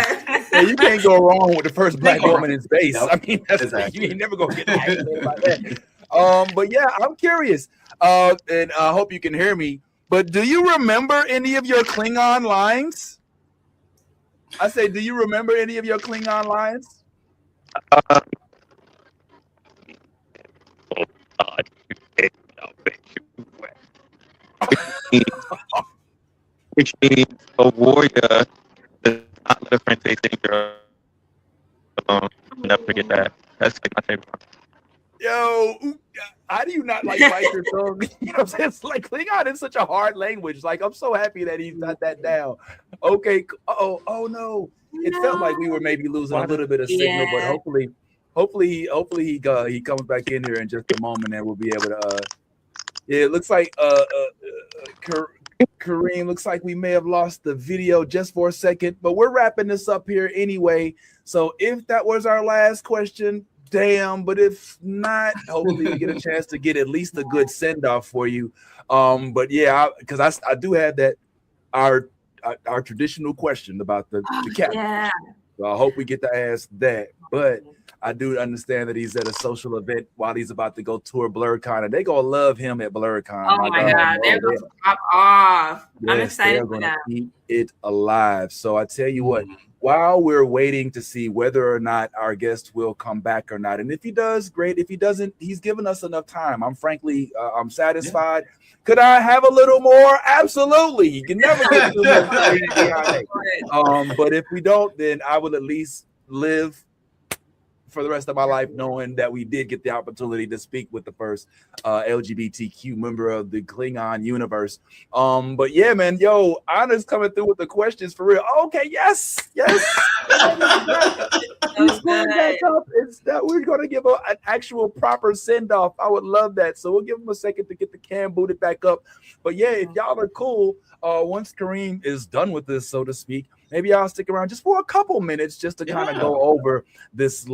Yeah, you can't go wrong with the first black woman in space. Yep. I mean, that's Exactly. you ain't never gonna get anything about that. But yeah, I'm curious, and I hope you can hear me. But do you remember any of your Klingon lines? I say, do you remember any of your Klingon lines? Which means a warrior does not let a friend say danger alone. I'll never forget that. That's like my favorite one. Yo, how do you not like bite your tongue? You know what I'm saying? It's like Klingon is such a hard language. Like, I'm so happy that he's got that down. Okay. Oh no. It felt like we were maybe losing a little bit of signal, but hopefully he comes back in here in just a moment and we'll be able to it looks like Kareem, looks like we may have lost the video just for a second, but we're wrapping this up here anyway. So if that was our last question, damn, but if not, hopefully we get a chance to get at least a good send-off for you. But yeah, because I do have that our traditional question about the captain. Yeah. So I hope we get to ask that. But I do understand that he's at a social event while he's about to go tour BlerdCon, and they gonna love him at BlerdCon. Oh my God, they're going to pop off. Yes, I'm excited for that. Keep it alive. So I tell you what, while we're waiting to see whether or not our guest will come back or not, and if he does, great. If he doesn't, he's given us enough time. I'm frankly, I'm satisfied. Yeah. Could I have a little more? Absolutely. You can never get too much. But if we don't, then I will at least live for the rest of my life knowing that we did get the opportunity to speak with the first LGBTQ member of the Klingon universe. But yeah, man, yo, Anna's coming through with the questions for real. Okay, yes. It's that we're gonna give an actual proper send-off. I would love that. So we'll give him a second to get the cam booted back up. But yeah, if y'all are cool, once Kareem is done with this, so to speak, maybe I'll stick around just for a couple minutes just to kind of go over this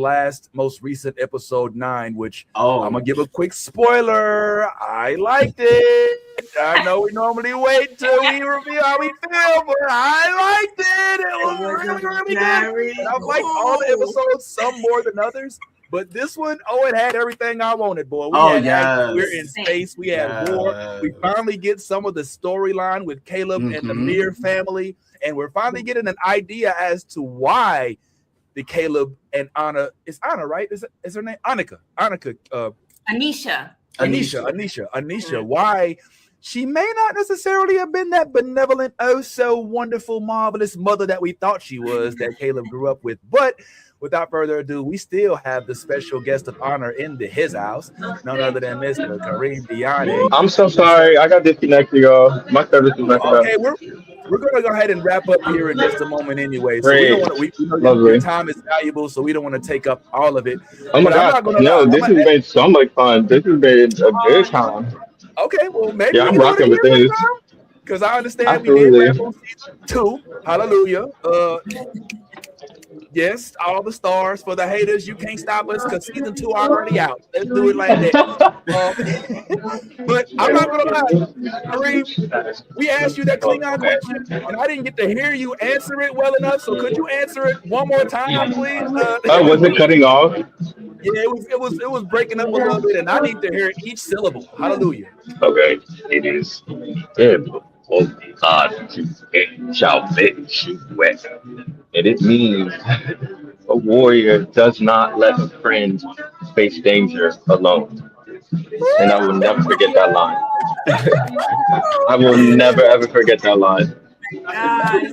most recent episode 9, which I'm gonna give a quick spoiler. I liked it. I know we normally wait till we reveal how we feel, but I liked it. It was really, really good. And I've liked all the episodes, some more than others. But this one, it had everything I wanted, boy. We're in space. We had war. We finally get some of the storyline with Caleb and the Mir family. And we're finally getting an idea as to why the Caleb and Anna, it's Anna, right? Is her name? Anisha. Why she may not necessarily have been that benevolent, oh so wonderful, marvelous mother that we thought she was, that Caleb grew up with. But without further ado, we still have the special guest of honor in his house, none other than Mr. Karim Diane. I'm so sorry. I got disconnected, y'all. My service is messed up. Okay, we're going to go ahead and wrap up here in just a moment anyway. So Great. we know your time is valuable, so we don't want to take up all of it. Oh my God. No, this has been so much fun. This has been a good time. Okay, well, maybe I'm rocking with this. Because I understand Absolutely. we did wrap on season 2. Hallelujah. Yes, all the stars for the haters. You can't stop us because season 2 already out. Let's do it like that. But I'm not gonna lie, Kareem, we asked you that Klingon question, and I didn't get to hear you answer it well enough. So could you answer it one more time, please? Was it cutting off? Yeah, it was breaking up a little bit, and I need to hear each syllable. Hallelujah. Okay, it is. And it means a warrior does not let a friend face danger alone. And I will never forget that line. I will never ever forget that line. Klingon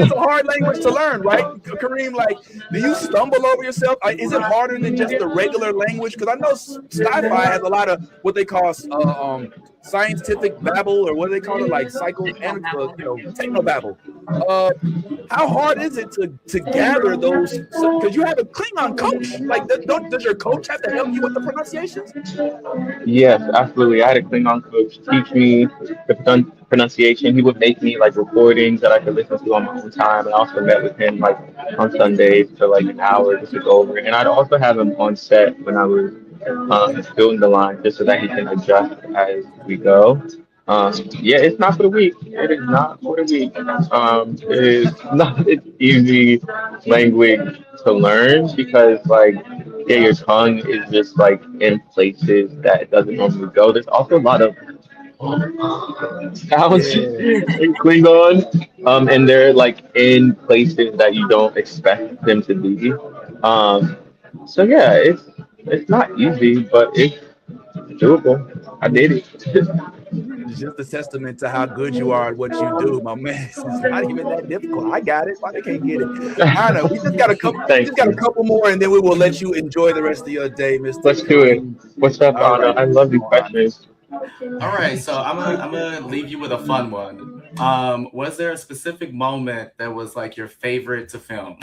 is a hard language to learn, right, Kareem? Like, do you stumble over yourself? Is it harder than just the regular language? Because I know sci-fi has a lot of what they call scientific babble, or what do they call it, like technobabble. How hard is it to gather those? Because you have a Klingon coach. Like, does your coach have to help you with the pronunciations? Yes, absolutely. I had a Klingon coach teach me the pronunciation. He would make me like recordings that I could listen to on my own time. And I also met with him like on Sundays for like an hour just to go over it. And I'd also have him on set when I was building the line, just so that he can adjust as we go. It's not for the weak. It is not for the weak. It is not an easy language to learn because, like, your tongue is just like in places that it doesn't normally go. There's also a lot of sounds in Klingon, and they're like in places that you don't expect them to be. It's not easy, but it's doable. I did it. It's just a testament to how good you are at what you do, my man. It's not even that difficult. I got it. Why they can't get it? I know. We just got a couple more, and then we will let you enjoy the rest of your day, Mr. Let's do it. What's up, Anna? Right. I love these questions. All right, so I'm gonna leave you with a fun one. Was there a specific moment that was like your favorite to film?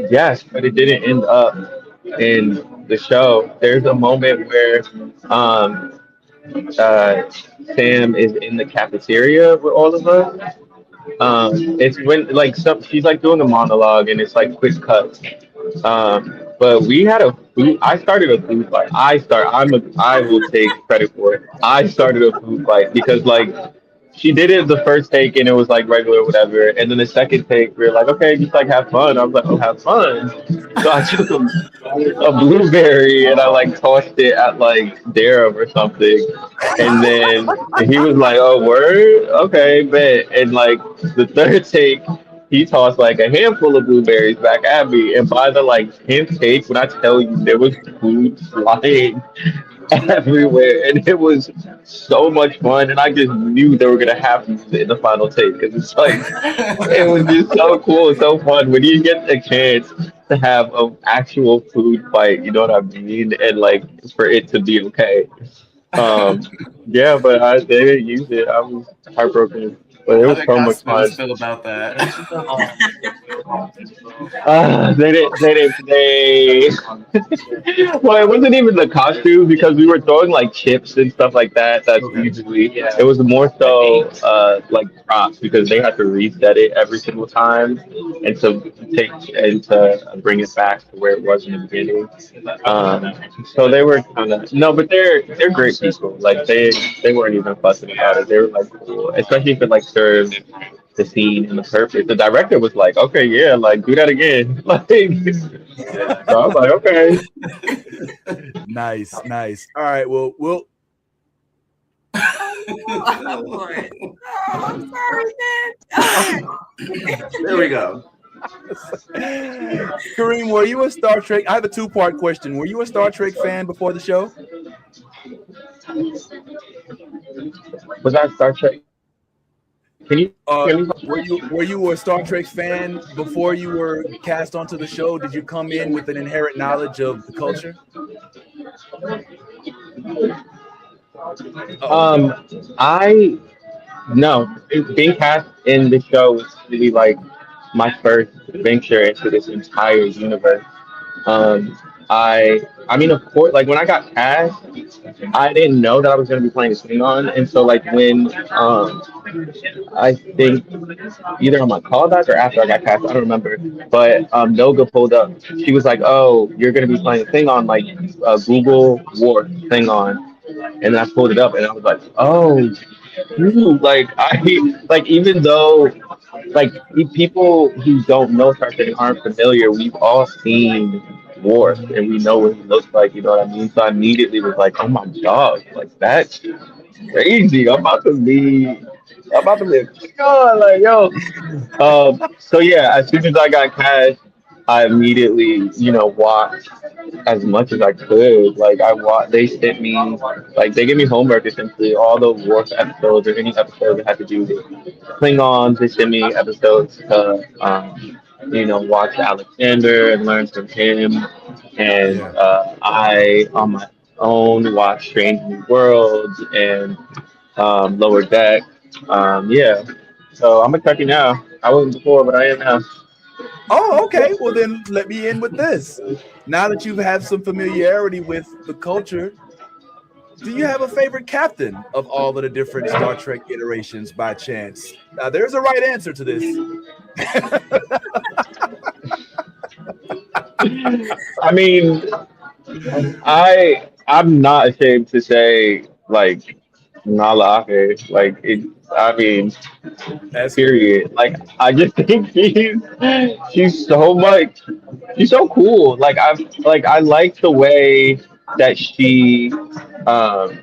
Yes, but it didn't end up in the show. There's a moment where Sam is in the cafeteria with all of us. It's when like she's like doing a monologue and it's like quick cuts. But we had I started a food fight. I will take credit for it. I started a food fight because like she did it the first take and it was like regular whatever, and then the second take we were like, okay, just like have fun. I was like, oh, have fun. So I took a blueberry and I like tossed it at like Darab or something, and then he was like, oh, word, okay, bet. And like the third take, he tossed like a handful of blueberries back at me, and by the like 10th take, when I tell you there was food flying everywhere, and it was so much fun, and I just knew they were gonna have to use it in the final take because it's like it was just so cool, so fun when you get a chance to have an actual food fight. You know what I mean? And like for it to be okay. But they didn't use it. I was heartbroken. But it How was did so much fun. costumes feel about that? They well, it wasn't even the costume because we were throwing like chips and stuff like that. That's Okay. usually it was more so like props because they had to reset it every single time and to bring it back to where it was in the beginning. Um, so they were kind of no, but they're great people. Like they weren't even fussing about it. They were like cool, especially if it like served the scene and the purpose. The director was like, okay, yeah, like do that again. Like, so I was like, okay. Nice, nice. All right, well, Oh, Lord. Oh, I'm sorry, man. There we go. Kareem, were you a Star Trek? I have a two-part question. Were you a Star Trek fan before the show? Was that Star Trek? Can you hear me? Were you a Star Trek fan before you were cast onto the show? Did you come in with an inherent knowledge of the culture? I no, being cast in the show was really like my first venture into this entire universe. Um, I mean, of course, like when I got cast, I didn't know that I was going to be playing a Klingon, and so like when I think either on my callback or after I got cast, I don't remember. But Noga pulled up. She was like, "Oh, you're gonna be playing a thing on like Google War thing on," and then I pulled it up, and I was like, "Oh, dude, like I like even though like people who don't know Star Trek aren't familiar, we've all seen Worf and we know what he looks like. You know what I mean? So I immediately was like, "Oh my god, like that's crazy! I'm about to be a god, like yo." So yeah, as soon as I got cast, I immediately, watched as much as I could. Like they sent me, like they gave me homework essentially, all the Worf episodes or any episode that had to do with Klingons. They sent me episodes to, watch Alexander and learn from him. And Yeah. I, on my own, watched Strange New Worlds and Lower Deck. Yeah. So I'm a Trekkie now. I wasn't before, but I am now. Oh, okay. Well, then let me in with this. Now that you've had some familiarity with the culture, do you have a favorite captain of all of the different Star Trek iterations by chance? Now, there's a right answer to this. I mean, I'm not ashamed to say like Nala Ake. Like it. I mean, That's great. period. Like I just think she's so much. She's so cool. I like the way that she. Um,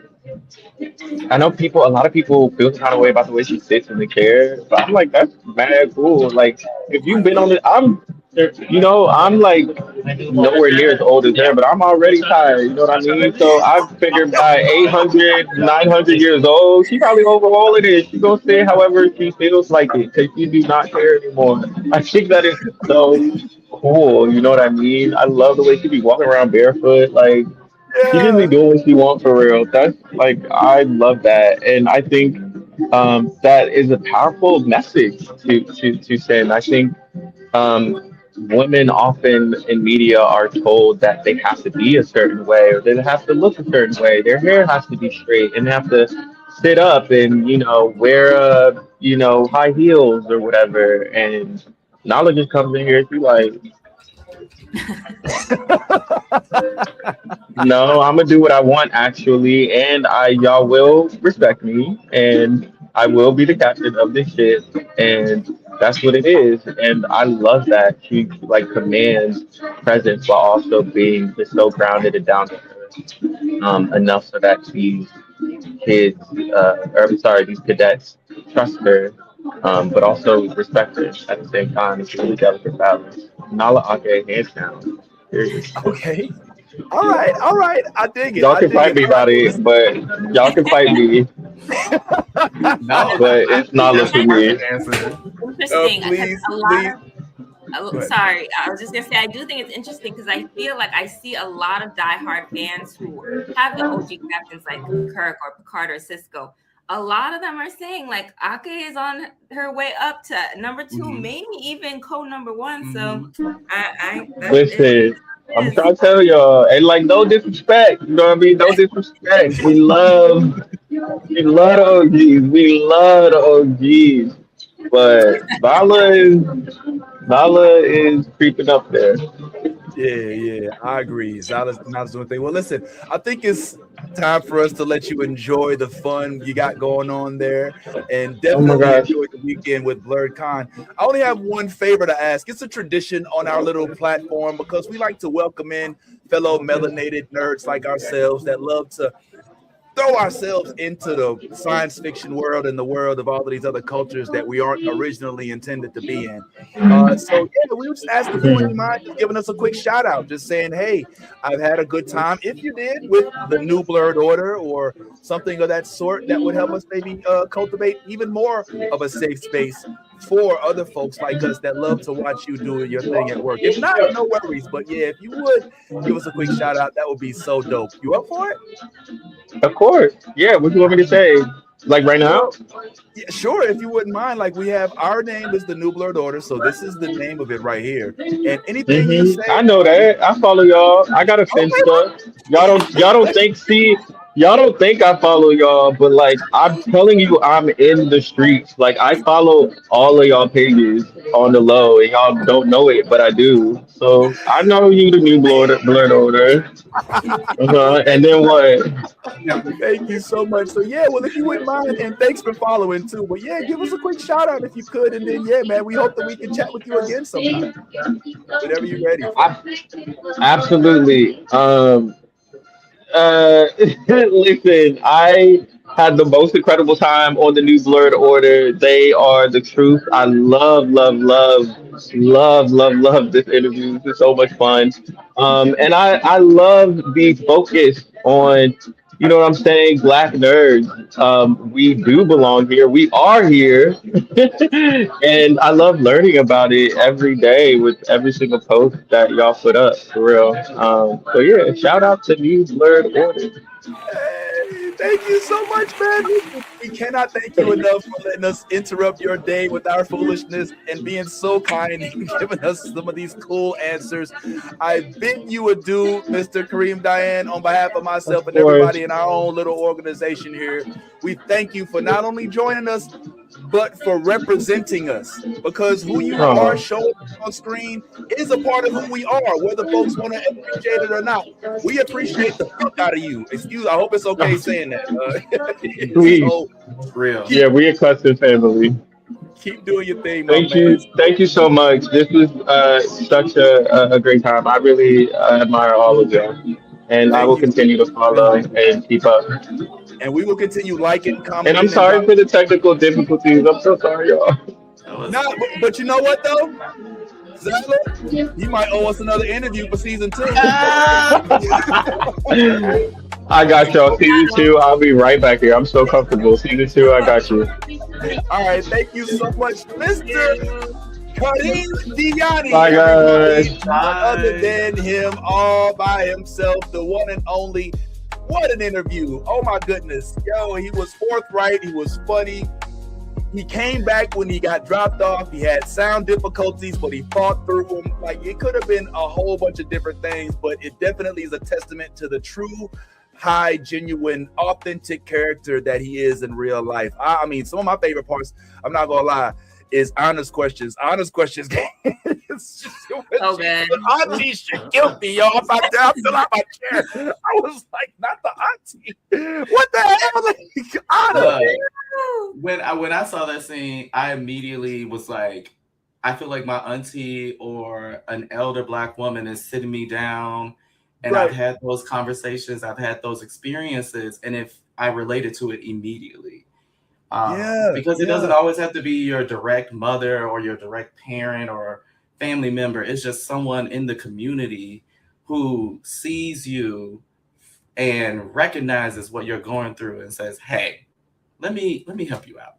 I know a lot of people feel some kind of way about the way she sits in the chair, but I'm like, that's mad cool. Like, if you've been on it, I'm like nowhere near as old as her, but I'm already tired. You know what I mean? So I figured by 800, 900 years old, she probably over all of this. She gonna say however she feels like it, because she do not care anymore. I think that is so cool. You know what I mean? I love the way she be walking around barefoot, like. She just be Yeah. doing what she wants for real. That's like I love that, and I think that is a powerful message to send. I think women often in media are told that they have to be a certain way or they have to look a certain way. Their hair has to be straight, and they have to sit up and wear high heels or whatever. And Nala just comes in here. She like, no, I'm gonna do what I want actually, and y'all will respect me, and I will be the captain of this ship, and that's what it is. And I love that she like commands presence while also being just so grounded and down to earth, enough so that these kids, or I'm sorry, these cadets trust her, but also respect her at the same time. It's a really delicate balance. Nala Ake, hands down. Period. Okay. All right. All right. I dig it. Y'all I can dig fight it. me All right. about Well, it, but y'all can fight me, No, but I it's think not that's for a me. perfect answer. Interesting because please, a lot please. of Go ahead. sorry, I was just gonna say I do think it's interesting because I feel like I see a lot of diehard fans who have the OG captains like Kirk or Picard or Cisco. a lot of them are saying like Ake is on her way up to number 2, maybe even number 1. So Listen, I'm trying to tell y'all, and like no disrespect, you know what I mean? No disrespect. We love the OGs. We love the OGs. But Vala is creeping up there. Yeah, I agree. Zala's doing thing. Well, listen, I think it's time for us to let you enjoy the fun you got going on there, and Oh my definitely gosh. enjoy the weekend with Blerd Con. I only have one favor to ask. It's a tradition on our little platform because we like to welcome in fellow melanated nerds like ourselves that love to throw ourselves into the science fiction world and the world of all of these other cultures that we aren't originally intended to be in. So yeah, we were just asking if you wouldn't mind just giving us a quick shout out, just saying, hey, I've had a good time. If you did with the new Blerd Order or something of that sort, that would help us maybe cultivate even more of a safe space for other folks like us that love to watch you do your thing at work. If not, no worries. But yeah, if you would give us a quick shout out, that would be so dope. You up for it? Of course. Yeah, what do you want me to say? Like right now? Well, yeah, sure, if you wouldn't mind. Like we have our name is the New Blerd Order, so this is the name of it right here. And anything you say, I know that. I follow y'all. I got a okay, Finsta. Y'all don't think y'all don't think I follow y'all, but like I'm telling you I'm in the streets. Like I follow all of y'all pages on the low and y'all don't know it, but I do. So I know you the new blur order. And then what? thank you so much. So yeah, well, if you wouldn't mind, and thanks for following too. But yeah, give us a quick shout out if you could, and then yeah, man, we hope that we can chat with you again sometime whenever you're ready. Absolutely. Listen, I had the most incredible time on the new Blurred Order. They are the truth. I love this interview. This is so much fun. And I love the focus on, you know what I'm saying, Black nerds. We do belong here. We are here. And I love learning about it every day with every single post that y'all put up, for real. So yeah, shout out to New Blurred Order. Hey, thank you so much, man. We cannot thank you enough for letting us interrupt your day with our foolishness and being so kind and giving us some of these cool answers. I bid you adieu, Mr. Kareem Diane, on behalf of Of myself and course. everybody in our own little organization here. We thank you for not only joining us, but for representing us, because who you are Oh, showing on screen is a part of who we are, whether folks want to appreciate it or not. We appreciate the fuck out of you. Excuse, I hope it's okay saying that. please. So Real. keep Yeah, we a custom family. doing your thing, my man. Thank you so much. This was such a great time. I really admire all of y'all, and I Thank will you, continue to follow and keep up. and we will continue liking, And I'm commenting, and sorry dropping. for the technical difficulties. I'm so sorry, y'all. That was Not, but you know what though, Zella, you might owe us another interview for season 2. I got y'all. Season two, I'll be right back here. I'm so comfortable. Season two, I got you. All right, thank you so much, Mr. you. Karim Diane, Bye, everybody. guys. None other Bye. than him, all by himself, the one and only. What an interview. Oh my goodness. Yo, he was forthright. He was funny. He came back when he got dropped off. He had sound difficulties, but he fought through them. Like it could have been a whole bunch of different things, but it definitely is a testament to the true, high, genuine, authentic character that he is in real life. I mean, some of my favorite parts, I'm not gonna lie, is honest questions. Honest questions. It's just, So good. the auntie should kill me, yo. If I fell out my chair, I was like, not the auntie. What the hell? Like, Anna. Look, when I saw that scene, I immediately was like, I feel like my auntie or an elder Black woman is sitting me down, and I've Right. had those conversations, I've had those experiences, and if I related to it immediately. Because it doesn't always have to be your direct mother or your direct parent or family member. It's just someone in the community who sees you and recognizes what you're going through and says, "Hey, let me help you out."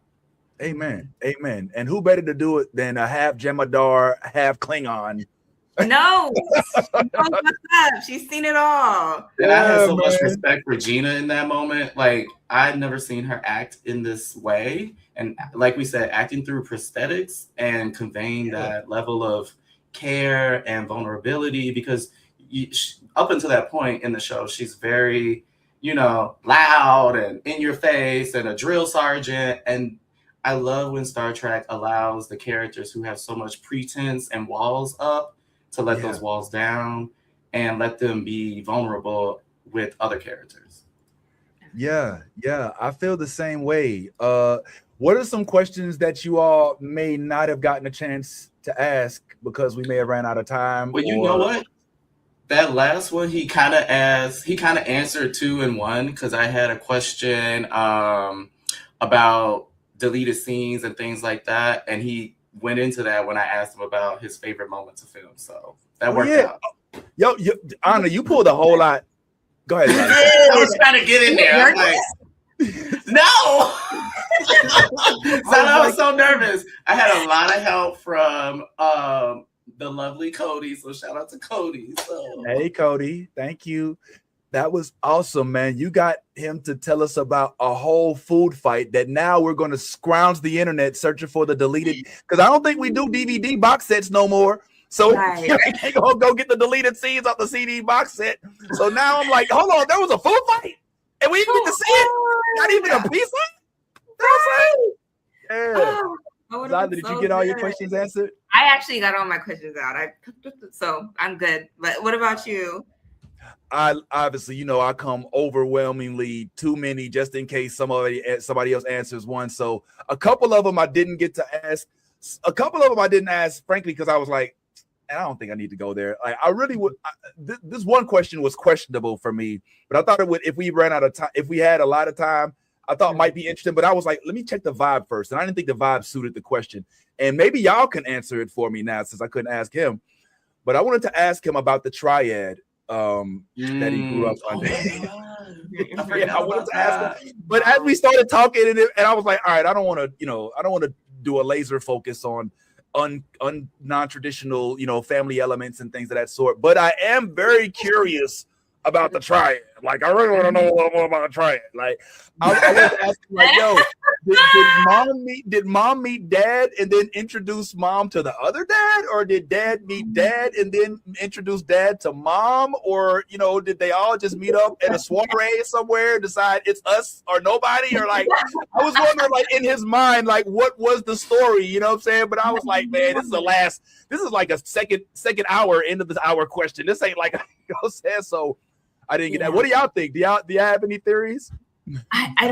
Amen. Amen. And who better to do it than a half Jemadar, half Klingon, No, she knows what's up. She's seen it all. And I had so much man. respect for Gina in that moment. Like, I'd never seen her act in this way. And like we said, acting through prosthetics and conveying that level of care and vulnerability, because up until that point in the show, she's very, loud and in your face and a drill sergeant. And I love when Star Trek allows the characters who have so much pretense and walls up to let those walls down and let them be vulnerable with other characters. Yeah, I feel the same way. What are some questions that you all may not have gotten a chance to ask because we may have ran out of time? Well, you know what? That last one, he kind of answered 2 in 1, because I had a question about deleted scenes and things like that, and he went into that when I asked him about his favorite moments of film. So that worked out. Yo, Anna, you pulled a whole lot. Go ahead. I was trying to get in there. I'm like, no. So I was so nervous. I had a lot of help from the lovely Cody. So shout out to Cody. So. Hey, Cody. Thank you. That was awesome, man. You got him to tell us about a whole food fight that now we're going to scrounge the internet searching for the deleted, because I don't think we do DVD box sets no more. So we can't go get the deleted scenes off the CD box set. So now I'm like, hold on, there was a food fight and we didn't get to see it. Not even a piece of it. Yeah. Did you get all your questions answered? I actually got all my questions out. So I'm good. But what about you? I obviously, I come overwhelmingly too many just in case somebody else answers one. So a couple of them I didn't get to ask. A couple of them I didn't ask, frankly, because I was like, and I don't think I need to go there. Like, I really would. This one question was questionable for me, but I thought it would, if we ran out of time, if we had a lot of time, I thought might be interesting. But I was like, let me check the vibe first, and I didn't think the vibe suited the question. And maybe y'all can answer it for me now, since I couldn't ask him. But I wanted to ask him about the triad that he grew up under. I wanted to ask him, but as we started talking, and I was like, all right, I don't want to do a laser focus on non-traditional, family elements and things of that sort. But I am very curious about the triad. Like, I really want to know a little more about the triad. Like, I was asking, like, yo, did mom meet dad and then introduce mom to the other dad, or did dad meet dad and then introduce dad to mom, or did they all just meet up at a soiree somewhere and decide it's us or nobody? Or like, I was wondering, like, in his mind, like, what was the story? You know what I'm saying? But I was like, man, this is like a second hour into this hour question. This ain't like, so I didn't get that. What do y'all think? Do y'all have any theories? Go ahead,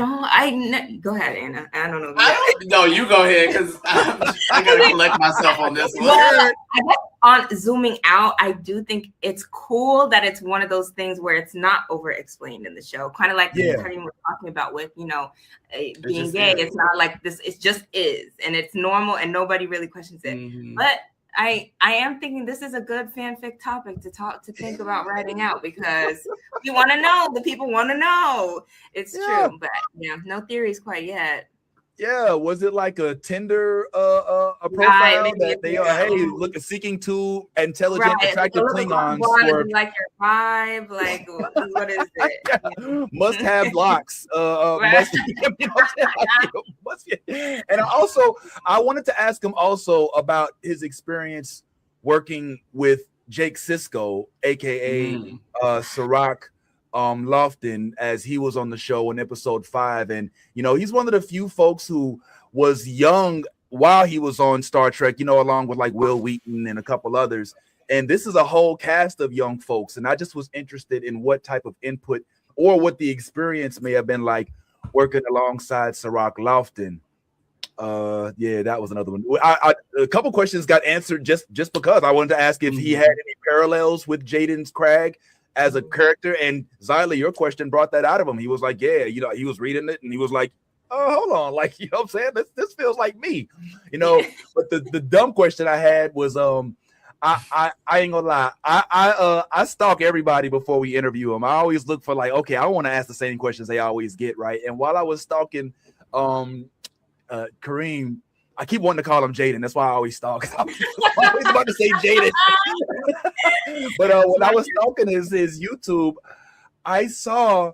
Anna. I don't know. No, you go ahead, because I gotta collect myself on this one. Well, I guess on zooming out, I do think it's cool that it's one of those things where it's not over explained in the show. Kind of like Karim was talking about with, being gay. It's not like this, it just is, and it's normal and nobody really questions it. Mm-hmm. But I am thinking this is a good fanfic topic to think about writing out, because we want to know. The people want to know. It's true, but no theories quite yet. Yeah, was it like a Tinder a profile that they are, hey, look, seeking two intelligent, attractive Klingons for like your vibe, like what is it? Must have locks. And I wanted to ask him also about his experience working with Jake Sisko, aka Sirach Lofton, as he was on the show in episode 5. And he's one of the few folks who was young while he was on Star Trek, along with like Will Wheaton and a couple others. And this is a whole cast of young folks, and I just was interested in what type of input or what the experience may have been like working alongside Sirach Lofton. That was another one. A couple questions got answered just because I wanted to ask if he had any parallels with Jay-Den Kraag as a character. And Zyla, your question brought that out of him. He was like, he was reading it and he was like, oh, hold on, like, what I'm saying? This feels like me, But the dumb question I had was, I ain't gonna lie, I stalk everybody before we interview them. I always look for like, okay, I want to ask the same questions they always get, right? And while I was stalking Karim, I keep wanting to call him Jay-Den. That's why I always stalk. I was always about to say Jay-Den. But when I was stalking his YouTube, I saw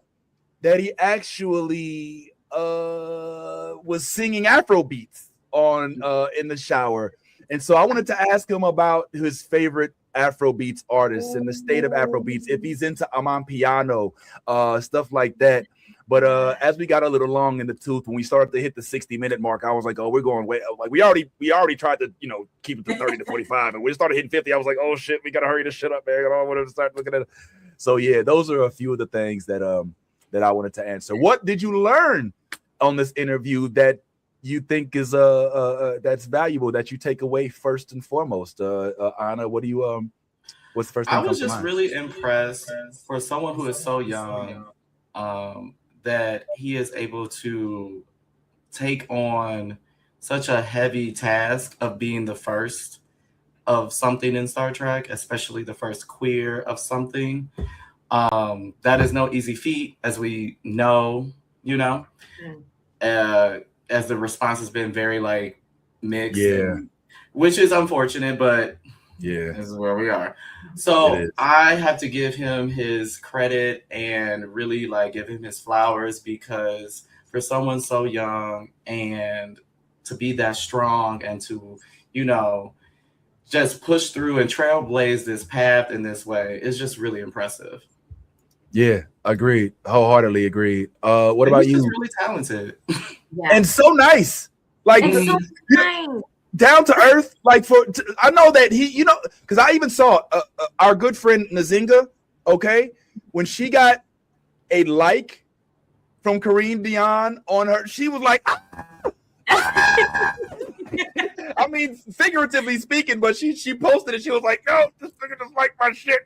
that he actually was singing Afro beats on in the shower. And so I wanted to ask him about his favorite Afrobeats artists and the state of Afrobeats, if he's into Amapiano, stuff like that. But as we got a little long in the tooth, when we started to hit the 60-minute mark, I was like, oh, we're going way. Like we already tried to, keep it to 30 to 45. And we started hitting 50. I was like, oh shit, we gotta hurry this shit up, man. I don't want to start looking at it. So yeah, those are a few of the things that I wanted to answer. What did you learn on this interview that you think is that's valuable, that you take away first and foremost? Anna, what do you what's the first thing? I was just really impressed for someone who is so young, that he is able to take on such a heavy task of being the first of something in Star Trek, especially the first queer of something. That is no easy feat, as we know, as the response has been very like mixed, which is unfortunate, but this is where we are. So I have to give him his credit and really like give him his flowers, because for someone so young and to be that strong and to, just push through and trailblaze this path in this way is just really impressive. Yeah, agreed. Wholeheartedly agreed. What about you? He's really talented. And so nice. Like so nice. Down to earth. Like I know that he, because I even saw our good friend Nzinga, okay, when she got a like from Karim Diane on her, she was like, I mean, figuratively speaking, but she posted it. She was like, "No, this nigga just like my shit,"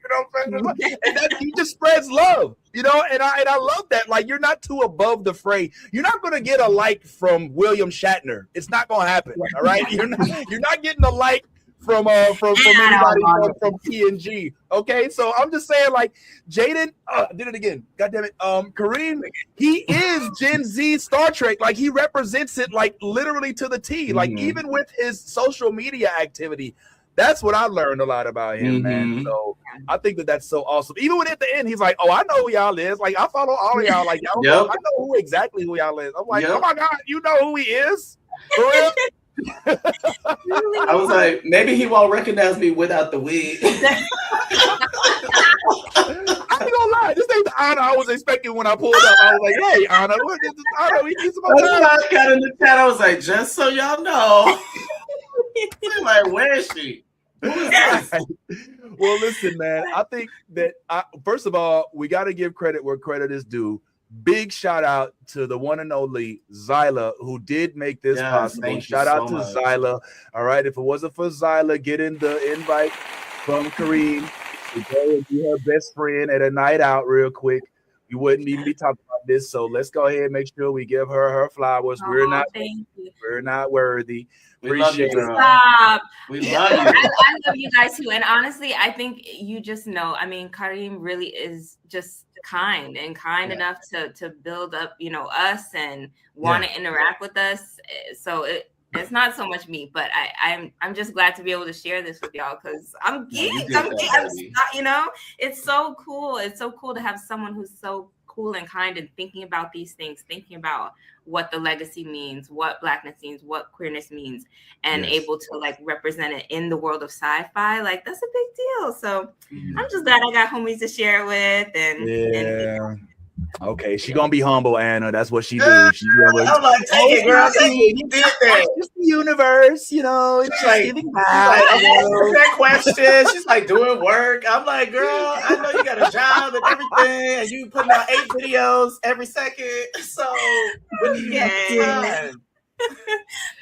And that he just spreads love, and I love that. Like, you're not too above the fray. You're not gonna get a like from William Shatner. It's not gonna happen. All right, you're not getting a like from anybody from TNG. Okay, so I'm just saying, like, Jay-Den did it again. God damn it. Karim, he is Gen Z Star Trek. Like, he represents it like literally to the T. Like, even with his social media activity, that's what I learned a lot about him, man. So I think that's so awesome. Even when at the end he's like, "Oh, I know who y'all is. Like, I follow all of y'all. Like, y'all know, I know exactly who y'all is." I'm like, "Oh my God, you know who he is?" For real? I was like, maybe he won't recognize me without the wig. I ain't gonna lie, this ain't the Anna I was expecting when I pulled up. I was like, "Hey, Anna, what is this Anna? We need some more time." I got in the chat. I was like, just so y'all know. I'm like, where is she? Well, listen, man. I think that first of all, we got to give credit where credit is due. Big shout out to the one and only Zyla, who did make this possible. Shout out to Zyla. All right, if it wasn't for Zyla getting the invite from Karim to go and be her best friend at a night out real quick, we wouldn't even be talking about this. So let's go ahead and make sure we give her flowers. We're not worthy. We love you, girl. Stop. We love you. I love you guys too. And honestly, I think you just know. I mean, Karim really is just kind enough to build up, us and want to interact with us. So it's not so much me, but I'm just glad to be able to share this with y'all, because I'm geeked. It's so cool. It's so cool to have someone who's so cool and kind and thinking about these things, thinking about what the legacy means, what Blackness means, what queerness means, and able to like represent it in the world of sci-fi. Like, that's a big deal. So I'm just glad I got homies to share it with. And okay, she gonna be humble, Anna. That's what she do. I'm like, take it, girl. Take it. You did that. It's the universe, it's like giving back. That question. She's like doing work. I'm like, girl, I know you got a job and everything, and you putting out 8 videos every second. So when you get time.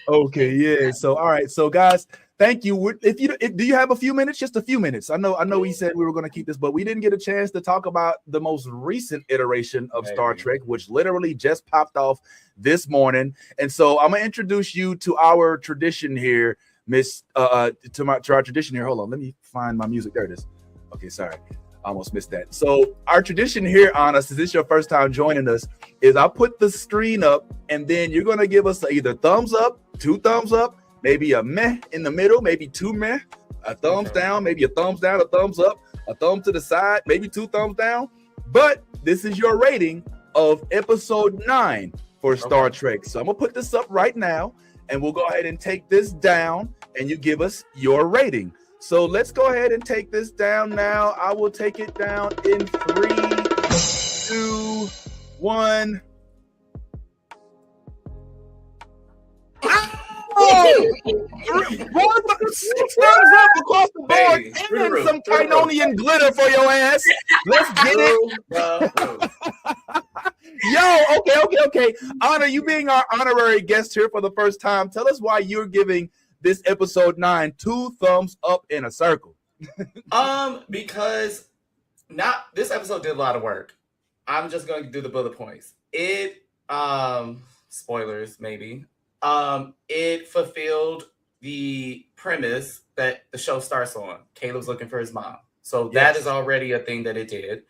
Okay, yeah. So all right, so guys. Thank you. Do you have a few minutes? Just a few minutes. I know we said we were going to keep this, but we didn't get a chance to talk about the most recent iteration of Star Trek, which literally just popped off this morning. And so I'm gonna introduce you to our tradition here, to our tradition here. Hold on, let me find my music. There it is. Okay, sorry. I almost missed that. So our tradition here, Anna, since this is your first time joining us, is I put the screen up and then you're going to give us either thumbs up, 2 thumbs up, maybe a meh in the middle, maybe 2 meh, a thumbs down, maybe a thumbs down, a thumbs up, a thumb to the side, maybe 2 thumbs down. But this is your rating of episode 9 for Star Trek. So I'm gonna put this up right now, and we'll go ahead and take this down, and you give us your rating. So let's go ahead and take this down now. I will take it down in 3, 2, 1. Oh! 6 thumbs up across the board, and some Kinonian glitter for your ass. Let's get it. Yo, okay. Honor, you being our honorary guest here for the first time, tell us why you're giving this episode 9 2 thumbs up in a circle. Because this episode did a lot of work. I'm just going to do the bullet points. It, spoilers maybe. It fulfilled the premise that the show starts on. Caleb's looking for his mom. So that is already a thing that it did.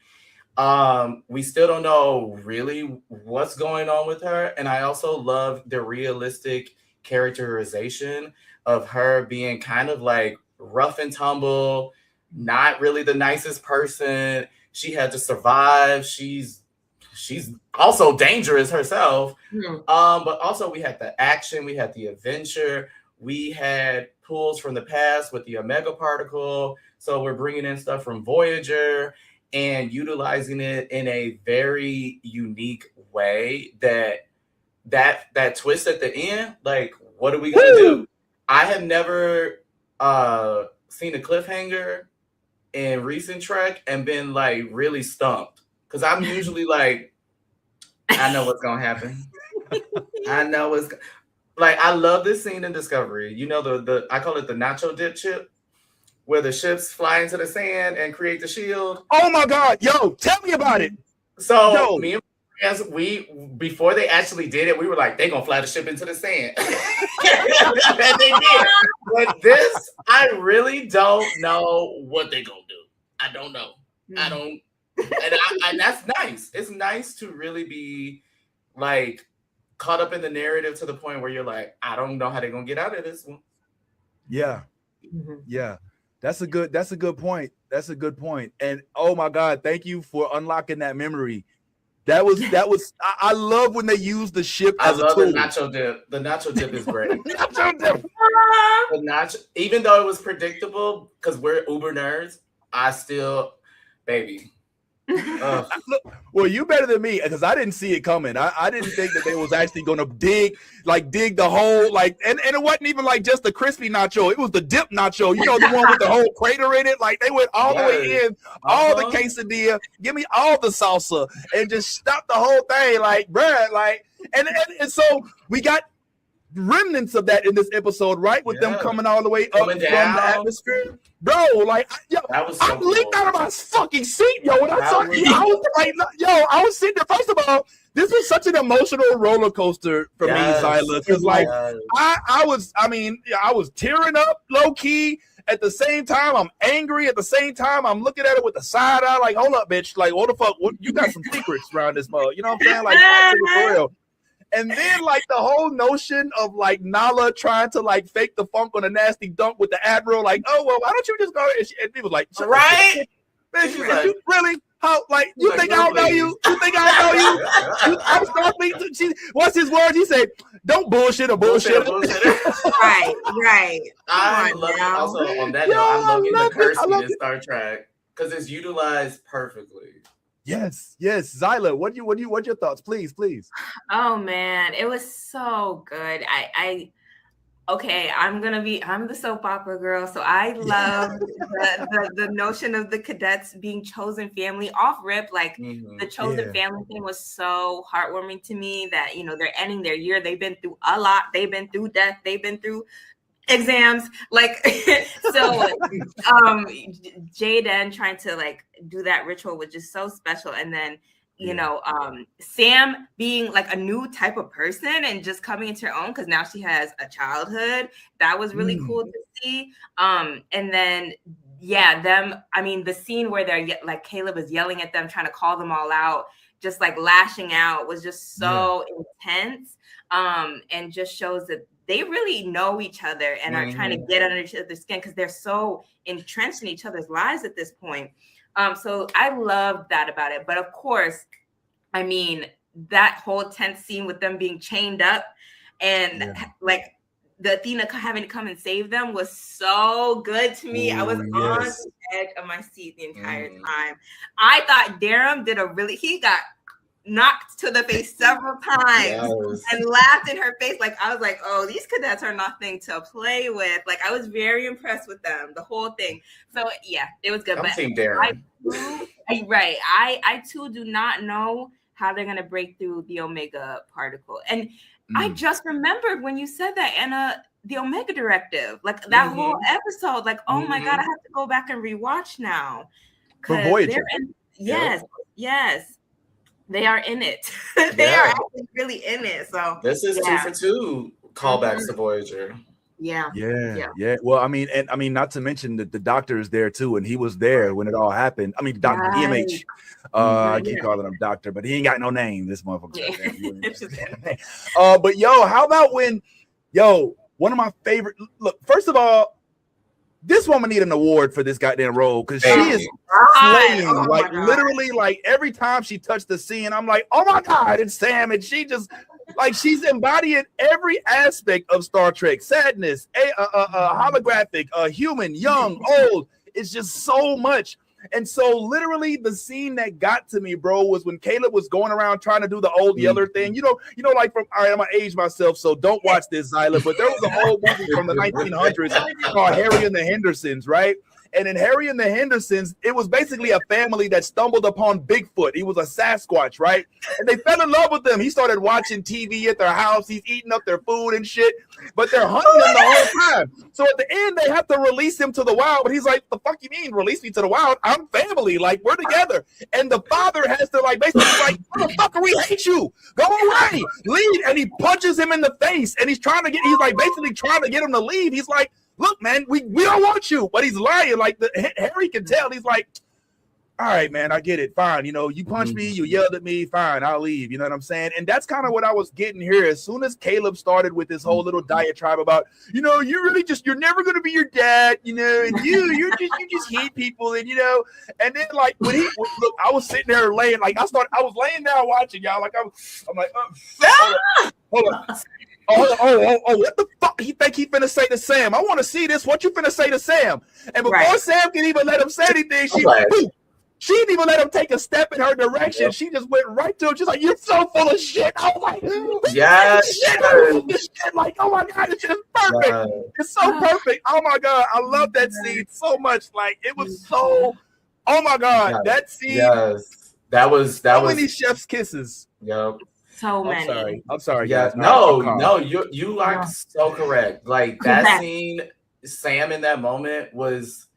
We still don't know really what's going on with her. And I also love the realistic characterization of her being kind of like rough and tumble, not really the nicest person. She had to survive. She's also dangerous herself. But also we had the action, we had the adventure, we had pulls from the past with the Omega particle. So we're bringing in stuff from Voyager and utilizing it in a very unique way. That twist at the end, like, what are we gonna do? I have never seen a cliffhanger in recent Trek and been like really stumped, because I'm usually like, I know what's gonna happen. I know what's like. I love this scene in Discovery. You know, the I call it the nacho dip chip, where the ships fly into the sand and create the shield. Oh my God, yo, tell me about it. So me and friends, before they actually did it, we were like, they gonna fly the ship into the sand. And they did. But this, I really don't know what they gonna do. I don't know. I don't. And that's nice. It's nice to really be like caught up in the narrative to the point where you're like, I don't know how they're gonna get out of this one. Yeah. That's a good point. That's a good point. And oh my God, thank you for unlocking that memory. That was I love when they use the ship as a tool. The nacho dip. The nacho dip is great. Nacho dip. The nacho, even though it was predictable because we're uber nerds, I still, baby. Well, you better than me, because I didn't see it coming. I didn't think that they was actually going to dig the whole, like, and it wasn't even like just the crispy nacho. It was the dip nacho, you know, the one with the whole crater in it. Like, they went all the way in, all the quesadilla, give me all the salsa, and just stop the whole thing. Like, bruh, like, and so we got remnants of that in this episode, right? With them coming all the way up from the atmosphere. Bro, like, yo, I leaped out of my fucking seat, yo. When I saw it, I was like, yo, I was sitting there. First of all, this was such an emotional roller coaster for me, Zyla, because like I was tearing up low key. At the same time, I'm angry. At the same time, I'm looking at it with a side eye, like, hold up, bitch. Like, what the fuck? You got some secrets around this mug. You know what I'm saying? Like, for real. And then, like, the whole notion of, like, Nala trying to, like, fake the funk on a nasty dunk with the Admiral, like, oh, well, why don't you just go? And he was like, right? Man, she's like, really? How, like, you think I don't know you? You think I don't know you? I'm Starfleet. What's his word? He said, don't bullshit or bullshit. Right. I love it. Also, on that note, I'm loving the cursing in Star Trek because it's utilized perfectly. Yes. Zyla, what's your thoughts? Please. Oh man, it was so good. I'm the soap opera girl, so I love the notion of the cadets being chosen family off rip. Like the chosen family thing was so heartwarming to me that, you know, they're ending their year. They've been through a lot. They've been through death. They've been through exams, like so Jay-Den trying to like do that ritual was just so special. And then you know, Sam being like a new type of person and just coming into her own because now she has a childhood. That was really cool to see. And then the scene where they're like Caleb is yelling at them, trying to call them all out, just like lashing out was just so intense. And just shows that they really know each other and are trying to get under each other's skin because they're so entrenched in each other's lives at this point. So I love that about it. But of course, I mean, that whole tense scene with them being chained up and like the Athena having to come and save them was so good to me. I was on the edge of my seat the entire time. I thought Darum he got knocked to the face several times and laughed in her face. Like, I was like, oh, these cadets are nothing to play with. Like, I was very impressed with them, the whole thing. So yeah, it was good. I'm but Team Darum. I too do not know how they're going to break through the Omega particle. And I just remembered when you said that, Anna, the Omega directive, like that whole episode, like, oh my God, I have to go back and rewatch now. For Voyager. Yes. They are in it. They are actually really in it. So this is 2 for 2 callbacks to Voyager. Yeah. Well, I mean, not to mention that the doctor is there too, and he was there when it all happened. I mean, Dr. DMH. I keep calling him doctor, but he ain't got no name. This motherfucker. But how about when, one of my favorite. Look, first of all, this woman need an award for this goddamn role because she is slaying. Literally, like every time she touched the scene, I'm like, oh my God, it's Sam, and she just. Like she's embodying every aspect of Star Trek: sadness, holographic, human, young, old. It's just so much. And so literally the scene that got to me, bro, was when Caleb was going around trying to do the old Yeller thing. You know, like I'm gonna age myself, so don't watch this, Zyla. But there was an old movie from the 1900s called Harry and the Hendersons, right? And in Harry and the Hendersons, it was basically a family that stumbled upon Bigfoot. He was a Sasquatch, right? And they fell in love with him. He started watching TV at their house. He's eating up their food and shit. But they're hunting him the whole time. So at the end, they have to release him to the wild. But he's like, the fuck you mean, release me to the wild? I'm family. Like, we're together. And the father has to, like, basically like, motherfucker, we hate you. Go away. Leave. And he punches him in the face. And he's like basically trying to get him to leave. He's like, look, man, we don't want you. But he's lying. Like Harry can tell. He's like, all right, man, I get it. Fine. You know, you punched me, you yelled at me. Fine, I'll leave. You know what I'm saying? And that's kind of what I was getting here. As soon as Caleb started with this whole little diatribe about, you know, you're never going to be your dad, you know, and you just hate people. And, you know, and then like when look, I was sitting there laying, like I was laying down watching y'all. Like I'm like, hold on. Oh, what the fuck he think he finna say to Sam? I want to see this. What you finna say to Sam? And before Sam can even let him say anything, she didn't even let him take a step in her direction. She just went right to him. She's like, you're so full of shit. I was like, shit. Like, oh my God, it's just perfect. It's so perfect. Oh my God, I love that scene so much. Like, it was so, oh my God, that scene. Yes, that was many chef's kisses. Yep. So many. I'm sorry, yeah, guys. No, you are so correct. Like that scene, Sam in that moment was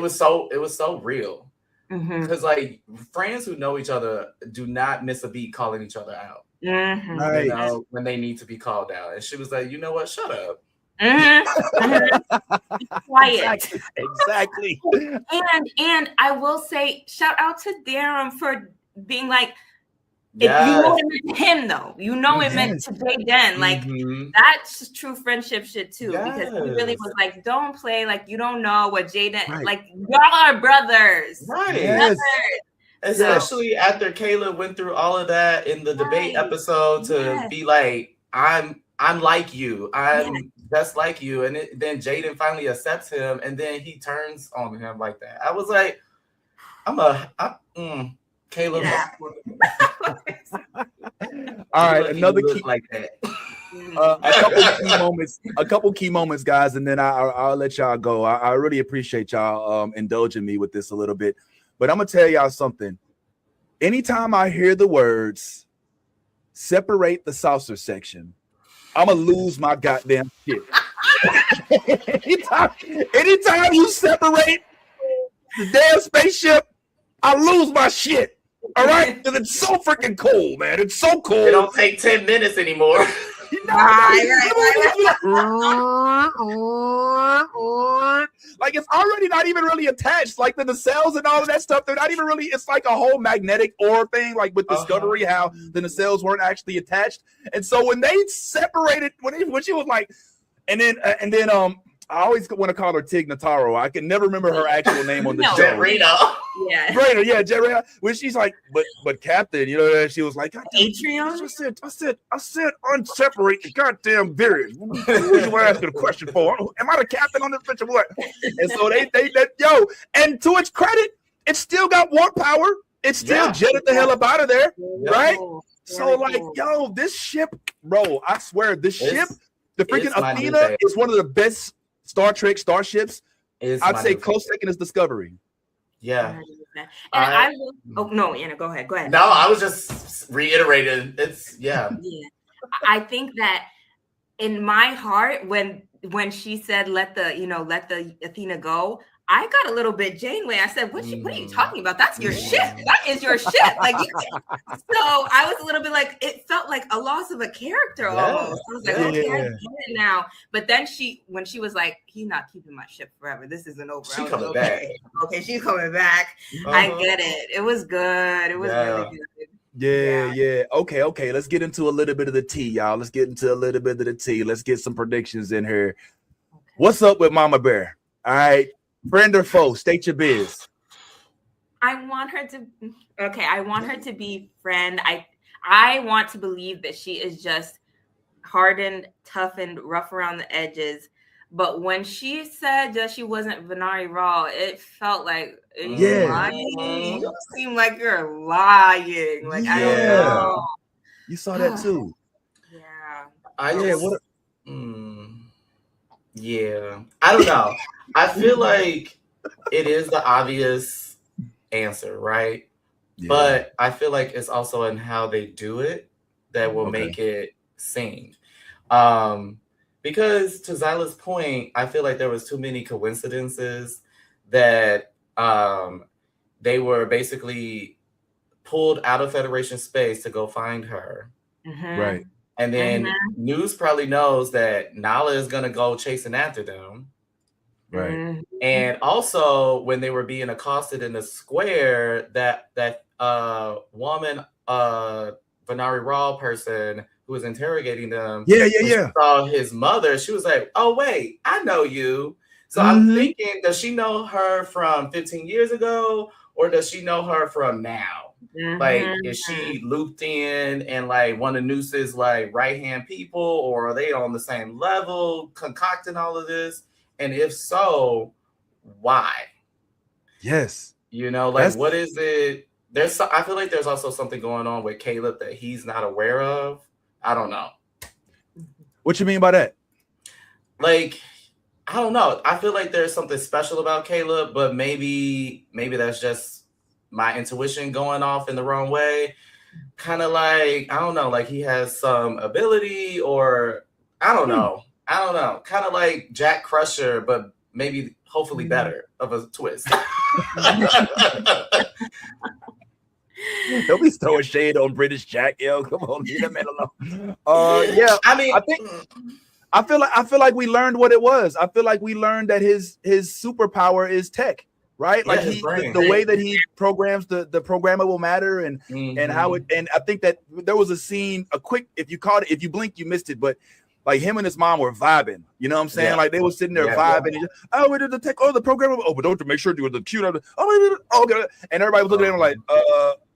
so real. Because like friends who know each other do not miss a beat calling each other out. Right. You know, when they need to be called out. And she was like, you know what? Shut up. Quiet. Exactly. And I will say, shout out to Darum for being like, you know it meant to him though. You know it meant to Jay-Den. Like that's true friendship shit too. Because he really was like, don't play like you don't know what Jay-Den like y'all are brothers. Right. Brothers. Especially after Caleb went through all of that in the debate episode to be like, I'm like you. I'm just like you. And then Jay-Den finally accepts him and then he turns on him like that. I was like, Caleb. All right, another key like that. A couple key moments, guys, and then I'll let y'all go. I really appreciate y'all indulging me with this a little bit, but I'm gonna tell y'all something. Anytime I hear the words "separate the saucer section," I'm gonna lose my goddamn shit. anytime you separate the damn spaceship, I lose my shit. All right, because it's so freaking cool, man. It's so cool. It don't take 10 minutes anymore. You know, like it's already not even really attached. Like the nacelles and all of that stuff, they're not even really. It's like a whole magnetic ore thing, like with Discovery, how the nacelles weren't actually attached. And so when they separated, when she was like, and then I always want to call her Tig Notaro. I can never remember her actual name on the show. Reno. Yeah. Reno, yeah, Jet Reno. When she's like, but Captain, you know, she was like, Atrium. I said, unseparate the goddamn variant. Who you asking a question for? Am I the captain on this bitch or what? And so they and to its credit, it still got warp power. It still jetted the hell up out of there, right? So like, yo, this ship, bro, I swear, this ship, the freaking Athena is one of the best Star Trek starships. I'd say close second is Discovery. Yeah. And I will. Oh no, Anna, go ahead. No, I was just reiterating. It's yeah. I think that in my heart, when she said let the Athena go, I got a little bit Janeway. I said, what are you talking about? That's your ship. That is your ship. Like, so I was a little bit like, it felt like a loss of a character almost. I was like, okay, I get it now. But then when she was like, he's not keeping my ship forever. This isn't over. She's coming back. Okay, she's coming back. I get it. It was good. It was really good. Yeah. Okay. Let's get into a little bit of the tea, y'all. Let's get into a little bit of the tea. Let's get some predictions in here. Okay. What's up with Mama Bear? All right. Friend or foe? State your biz. I want her to be friend. I want to believe that she is just hardened, toughened, rough around the edges. But when she said that she wasn't Venari Raw, it felt like you're lying. You seem like you're lying. Like I don't know. You saw that too. Yeah. I don't know. I feel like it is the obvious answer, right? Yeah. But I feel like it's also in how they do it that will make it sing. Because to Zyla's point, I feel like there was too many coincidences that they were basically pulled out of Federation space to go find her. Mm-hmm. Right. And then News probably knows that Nala is going to go chasing after them. Right. And also when they were being accosted in the square, that woman, Venari Raw person who was interrogating them. Saw his mother. She was like, oh, wait, I know you. So I'm thinking, does she know her from 15 years ago or does she know her from now? Like, is she looped in and like one of Noose's like right-hand people, or are they on the same level concocting all of this? And if so, why? Yes. You know, like what is it? I feel like there's also something going on with Caleb that he's not aware of. I don't know. What you mean by that? Like, I don't know. I feel like there's something special about Caleb, but maybe that's just my intuition going off in the wrong way. Kind of like, I don't know, like he has some ability, or I don't know. Kind of like Jack Crusher, but maybe hopefully better of a twist. Don't be throwing shade on British Jack, yo. Come on, leave that man alone. Yeah, I mean, I feel like we learned what it was. I feel like we learned that his superpower is tech, right? Like the way that he programs the programmable matter and how it. And I think that there was a scene, if you blink, you missed it, but. Like him and his mom were vibing, you know what I'm saying? Like they were sitting there vibing. And we did the tech, the programmable. Oh, but don't you make sure you do the cute. Okay. And everybody was looking at him like,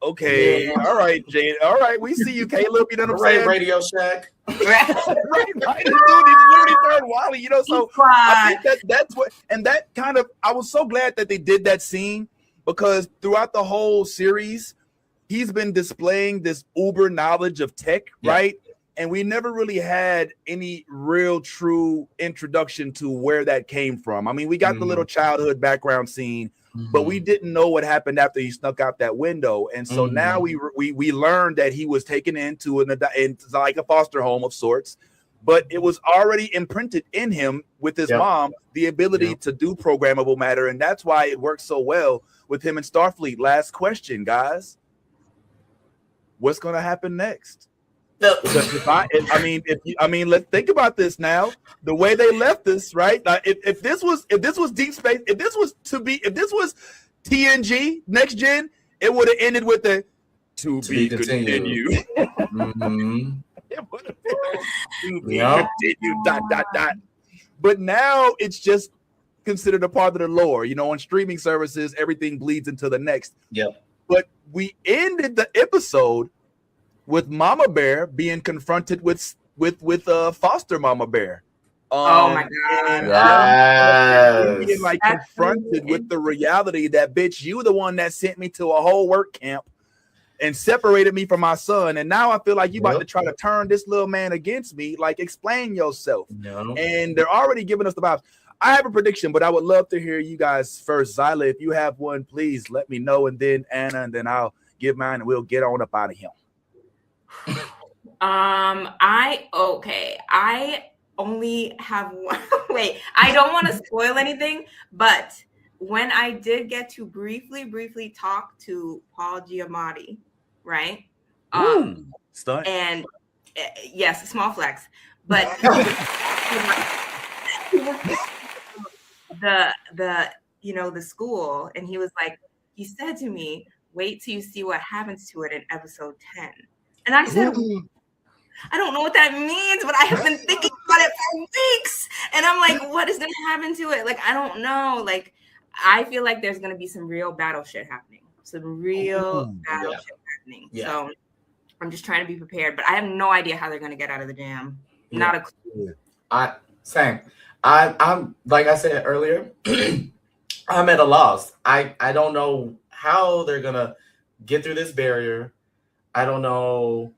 okay, all right, Jade, all right, we see you, Caleb. You know what I'm saying? Radio Shack. right. This dude, he's literally third Wally, you know. So I think that's what, and that kind of, I was so glad that they did that scene because throughout the whole series, he's been displaying this uber knowledge of tech, right? And we never really had any real true introduction to where that came from. I mean, we got the little childhood background scene, but we didn't know what happened after he snuck out that window. And so now we learned that he was taken into like a foster home of sorts, but it was already imprinted in him with his mom, the ability to do programmable matter. And that's why it works so well with him in Starfleet. Last question, guys. What's going to happen next? Because let's think about this now. The way they left this, right? Like if this was Deep Space, if this was TNG Next Gen, it would have ended with the to be continued. Mm-hmm. It would have been to be continued. ... But now it's just considered a part of the lore. You know, on streaming services, everything bleeds into the next. Yep. But we ended the episode with Mama Bear being confronted with foster Mama Bear. Oh my God! Yes. Being like confronted with the reality that, bitch, you the one that sent me to a whole work camp and separated me from my son, and now I feel like you about to try to turn this little man against me. Like, explain yourself. No. And they're already giving us the vibes. I have a prediction, but I would love to hear you guys first. Zyla, if you have one, please let me know, and then Anna, and then I'll give mine, and we'll get on up out of here. I only have one. Wait, I don't want to spoil anything, but when I did get to briefly talk to Paul Giamatti, right? Stunt. And yes, small flex, but the school, and he was like, he said to me, "Wait till you see what happens to it in episode 10." And I said, I don't know what that means, but I have been thinking about it for weeks. And I'm like, what is going to happen to it? Like, I don't know. Like, I feel like there's going to be some real battle shit happening. Some real battle shit happening. Yeah. So I'm just trying to be prepared. But I have no idea how they're going to get out of the jam. Not a clue. I'm like I said earlier, I'm at a loss. I don't know how they're going to get through this barrier. I don't know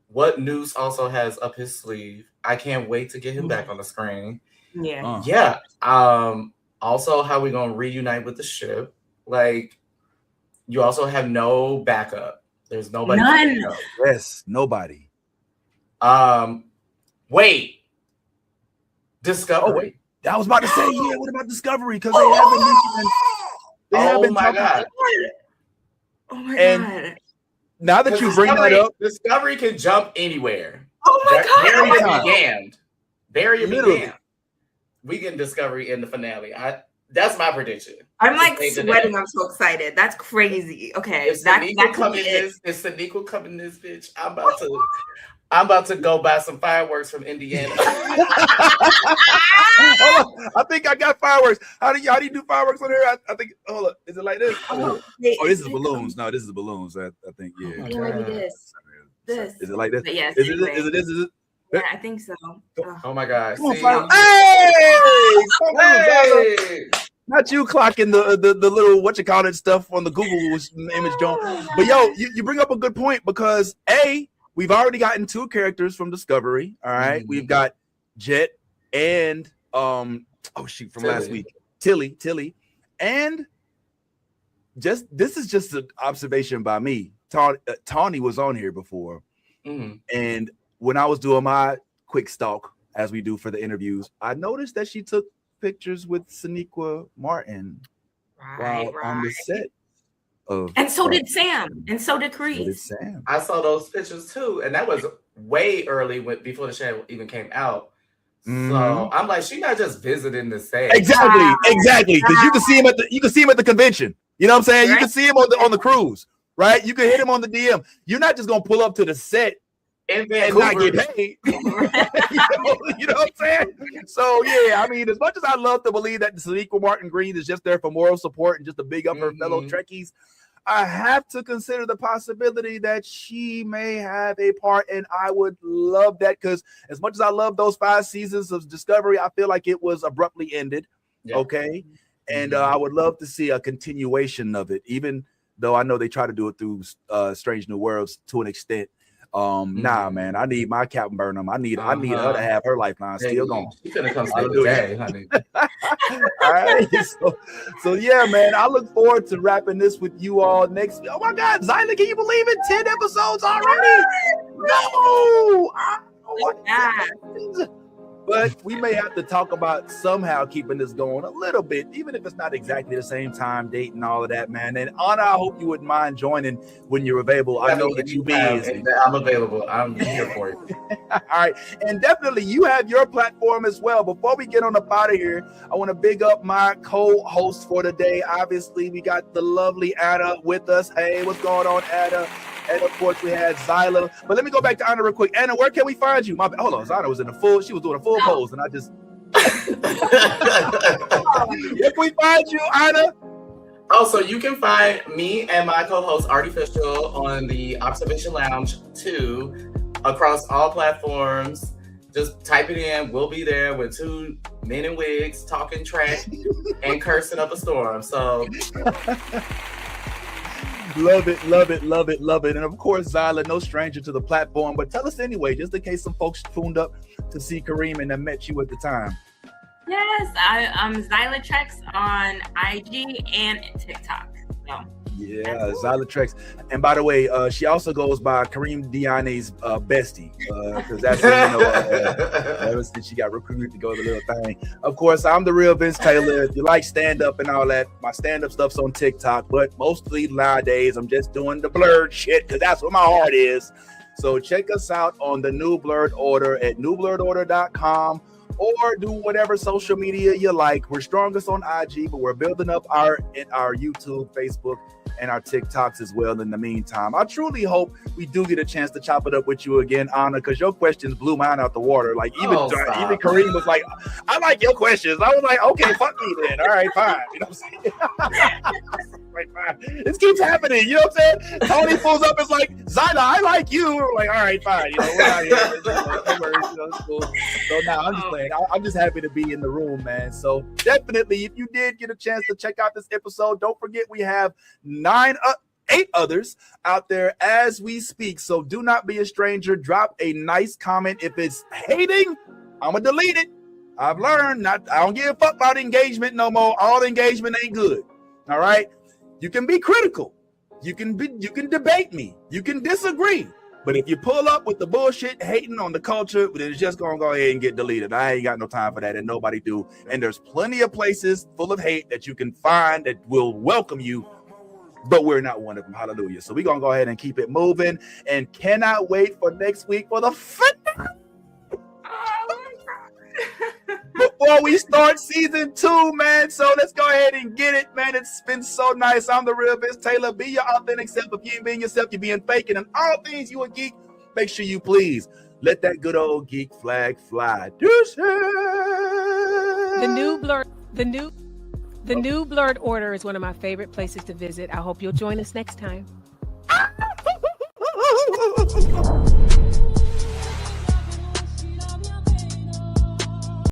what Noose also has up his sleeve. I can't wait to get him back on the screen. Yeah. Yeah. Also, how we gonna reunite with the ship? Like, you also have no backup. There's nobody. None. Yes, nobody. Wait. Discovery. Oh, wait. I was about to say, yeah. What about Discovery? Because they haven't mentioned. They haven't my God. Oh my God. Now that you bring that up, Discovery can jump anywhere. Oh my God. Bury be damned. We get Discovery in the finale. That's my prediction. I'm like sweating. I'm so excited. That's crazy. Okay. If Sonequa come in this bitch, I'm about to go buy some fireworks from Indiana. Hold on. I think I got fireworks. How do you do fireworks on here? I think. Hold up. Is it like this? Oh, this is balloons. No, this is balloons. I think. Yeah. Maybe this. Is it like this? But yes. Is it? Yeah, I think so. Oh my God! Come on, hey! Not you clocking the little stuff on the Google image, John. But yo, you bring up a good point because we've already gotten 2 characters from Discovery. All right, we've got Jet and from last week, Tilly, and this is just an observation by me. Tawny was on here before, and when I was doing my quick stalk, as we do for the interviews, I noticed that she took pictures with Sonequa Martin on the set. And so did Sam, and so did Kreese. I saw those pictures too, and that was way early before the show even came out. So I'm like, she's not just visiting the set. Exactly. Because you can see him at the convention. You know what I'm saying? Right? You can see him on the cruise, right? You can hit him on the DM. You're not just gonna pull up to the set and not get paid. You know what I'm saying? So yeah, I mean, as much as I love to believe that Sonequa Martin Green is just there for moral support and just to big up her fellow Trekkies, I have to consider the possibility that she may have a part, and I would love that because as much as I love those 5 seasons of Discovery, I feel like it was abruptly ended. Yeah. Okay, and I would love to see a continuation of it, even though I know they try to do it through Strange New Worlds to an extent. Nah, man, I need my Captain Burnham. I need her to have her lifeline still going. She's gonna come stay today, honey. All right, so yeah, man, I look forward to wrapping this with you all next week. Oh my God, Zyla, can you believe it? 10 episodes already? No, But we may have to talk about somehow keeping this going a little bit, even if it's not exactly the same time, date, and all of that, man. And Anna, I hope you wouldn't mind joining when you're available. I know that you busy. I'm available. I'm here for you. All right. And definitely you have your platform as well. Before we get on up out of here, I want to big up my co-host for today. Obviously, we got the lovely Anna with us. Hey, what's going on, Anna? And of course, we had Zyla. But let me go back to Anna real quick. Anna, where can we find you? Hold on, Anna was she was doing a full pose, and I just. Where can we find you, Anna? Oh, so you can find me and my co-host Artificial on the Observation Lounge 2 across all platforms. Just type it in. We'll be there with two men in wigs talking trash and cursing up a storm. So. Love it, love it, love it, love it. And of course, Zyla, no stranger to the platform, but tell us anyway, just in case some folks tuned up to see Karim and met you at the time. Yes, I'm Zyla Trex on IG and TikTok. So. Yeah, Zyla Trex. And by the way, she also goes by Karim Diane's bestie, because that's ever since she got recruited to go to the little thing. Of course, I'm the real Vince Taylor. If you like stand-up and all that, my stand-up stuff's on TikTok, but mostly nowadays I'm just doing the blerd shit because that's where my heart is. So check us out on the New Blerd Order at thenewblerdorder.com. or do whatever social media you like. We're strongest on IG, but we're building up our YouTube, Facebook, and our TikToks as well in the meantime. I truly hope we do get a chance to chop it up with you again, Anna, because your questions blew mine out the water. Like even Karim was like, I like your questions. I was like, okay, fuck me then. All right, fine. You know what I'm saying? Like, fine. This keeps happening. You know what I'm saying? Tony pulls up, it's like, Zyla, I like you. We're like, all right, fine. You know, we're out here. It's cool. So now I'm just playing. I'm just happy to be in the room, man. So definitely, if you did get a chance to check out this episode, don't forget we have 8 others out there as we speak. So do not be a stranger. Drop a nice comment. If it's hating, I'm gonna delete it. I've learned I don't give a fuck about engagement no more. All engagement ain't good. All right. You can be critical. You can debate me. You can disagree. But if you pull up with the bullshit hating on the culture, then it's just gonna go ahead and get deleted. I ain't got no time for that, and nobody do. And there's plenty of places full of hate that you can find that will welcome you, but we're not one of them. Hallelujah. So we're gonna go ahead and keep it moving, and cannot wait for next week for the finale. Before we start season 2, man. So let's go ahead and get it, man. It's been so nice. I'm the real Vince Taylor. Be your authentic self. If you ain't being yourself, you're being fake. And in all things you a geek, make sure you please let that good old geek flag fly. Deuces. The New Blerd Order is one of my favorite places to visit. I hope you'll join us next time.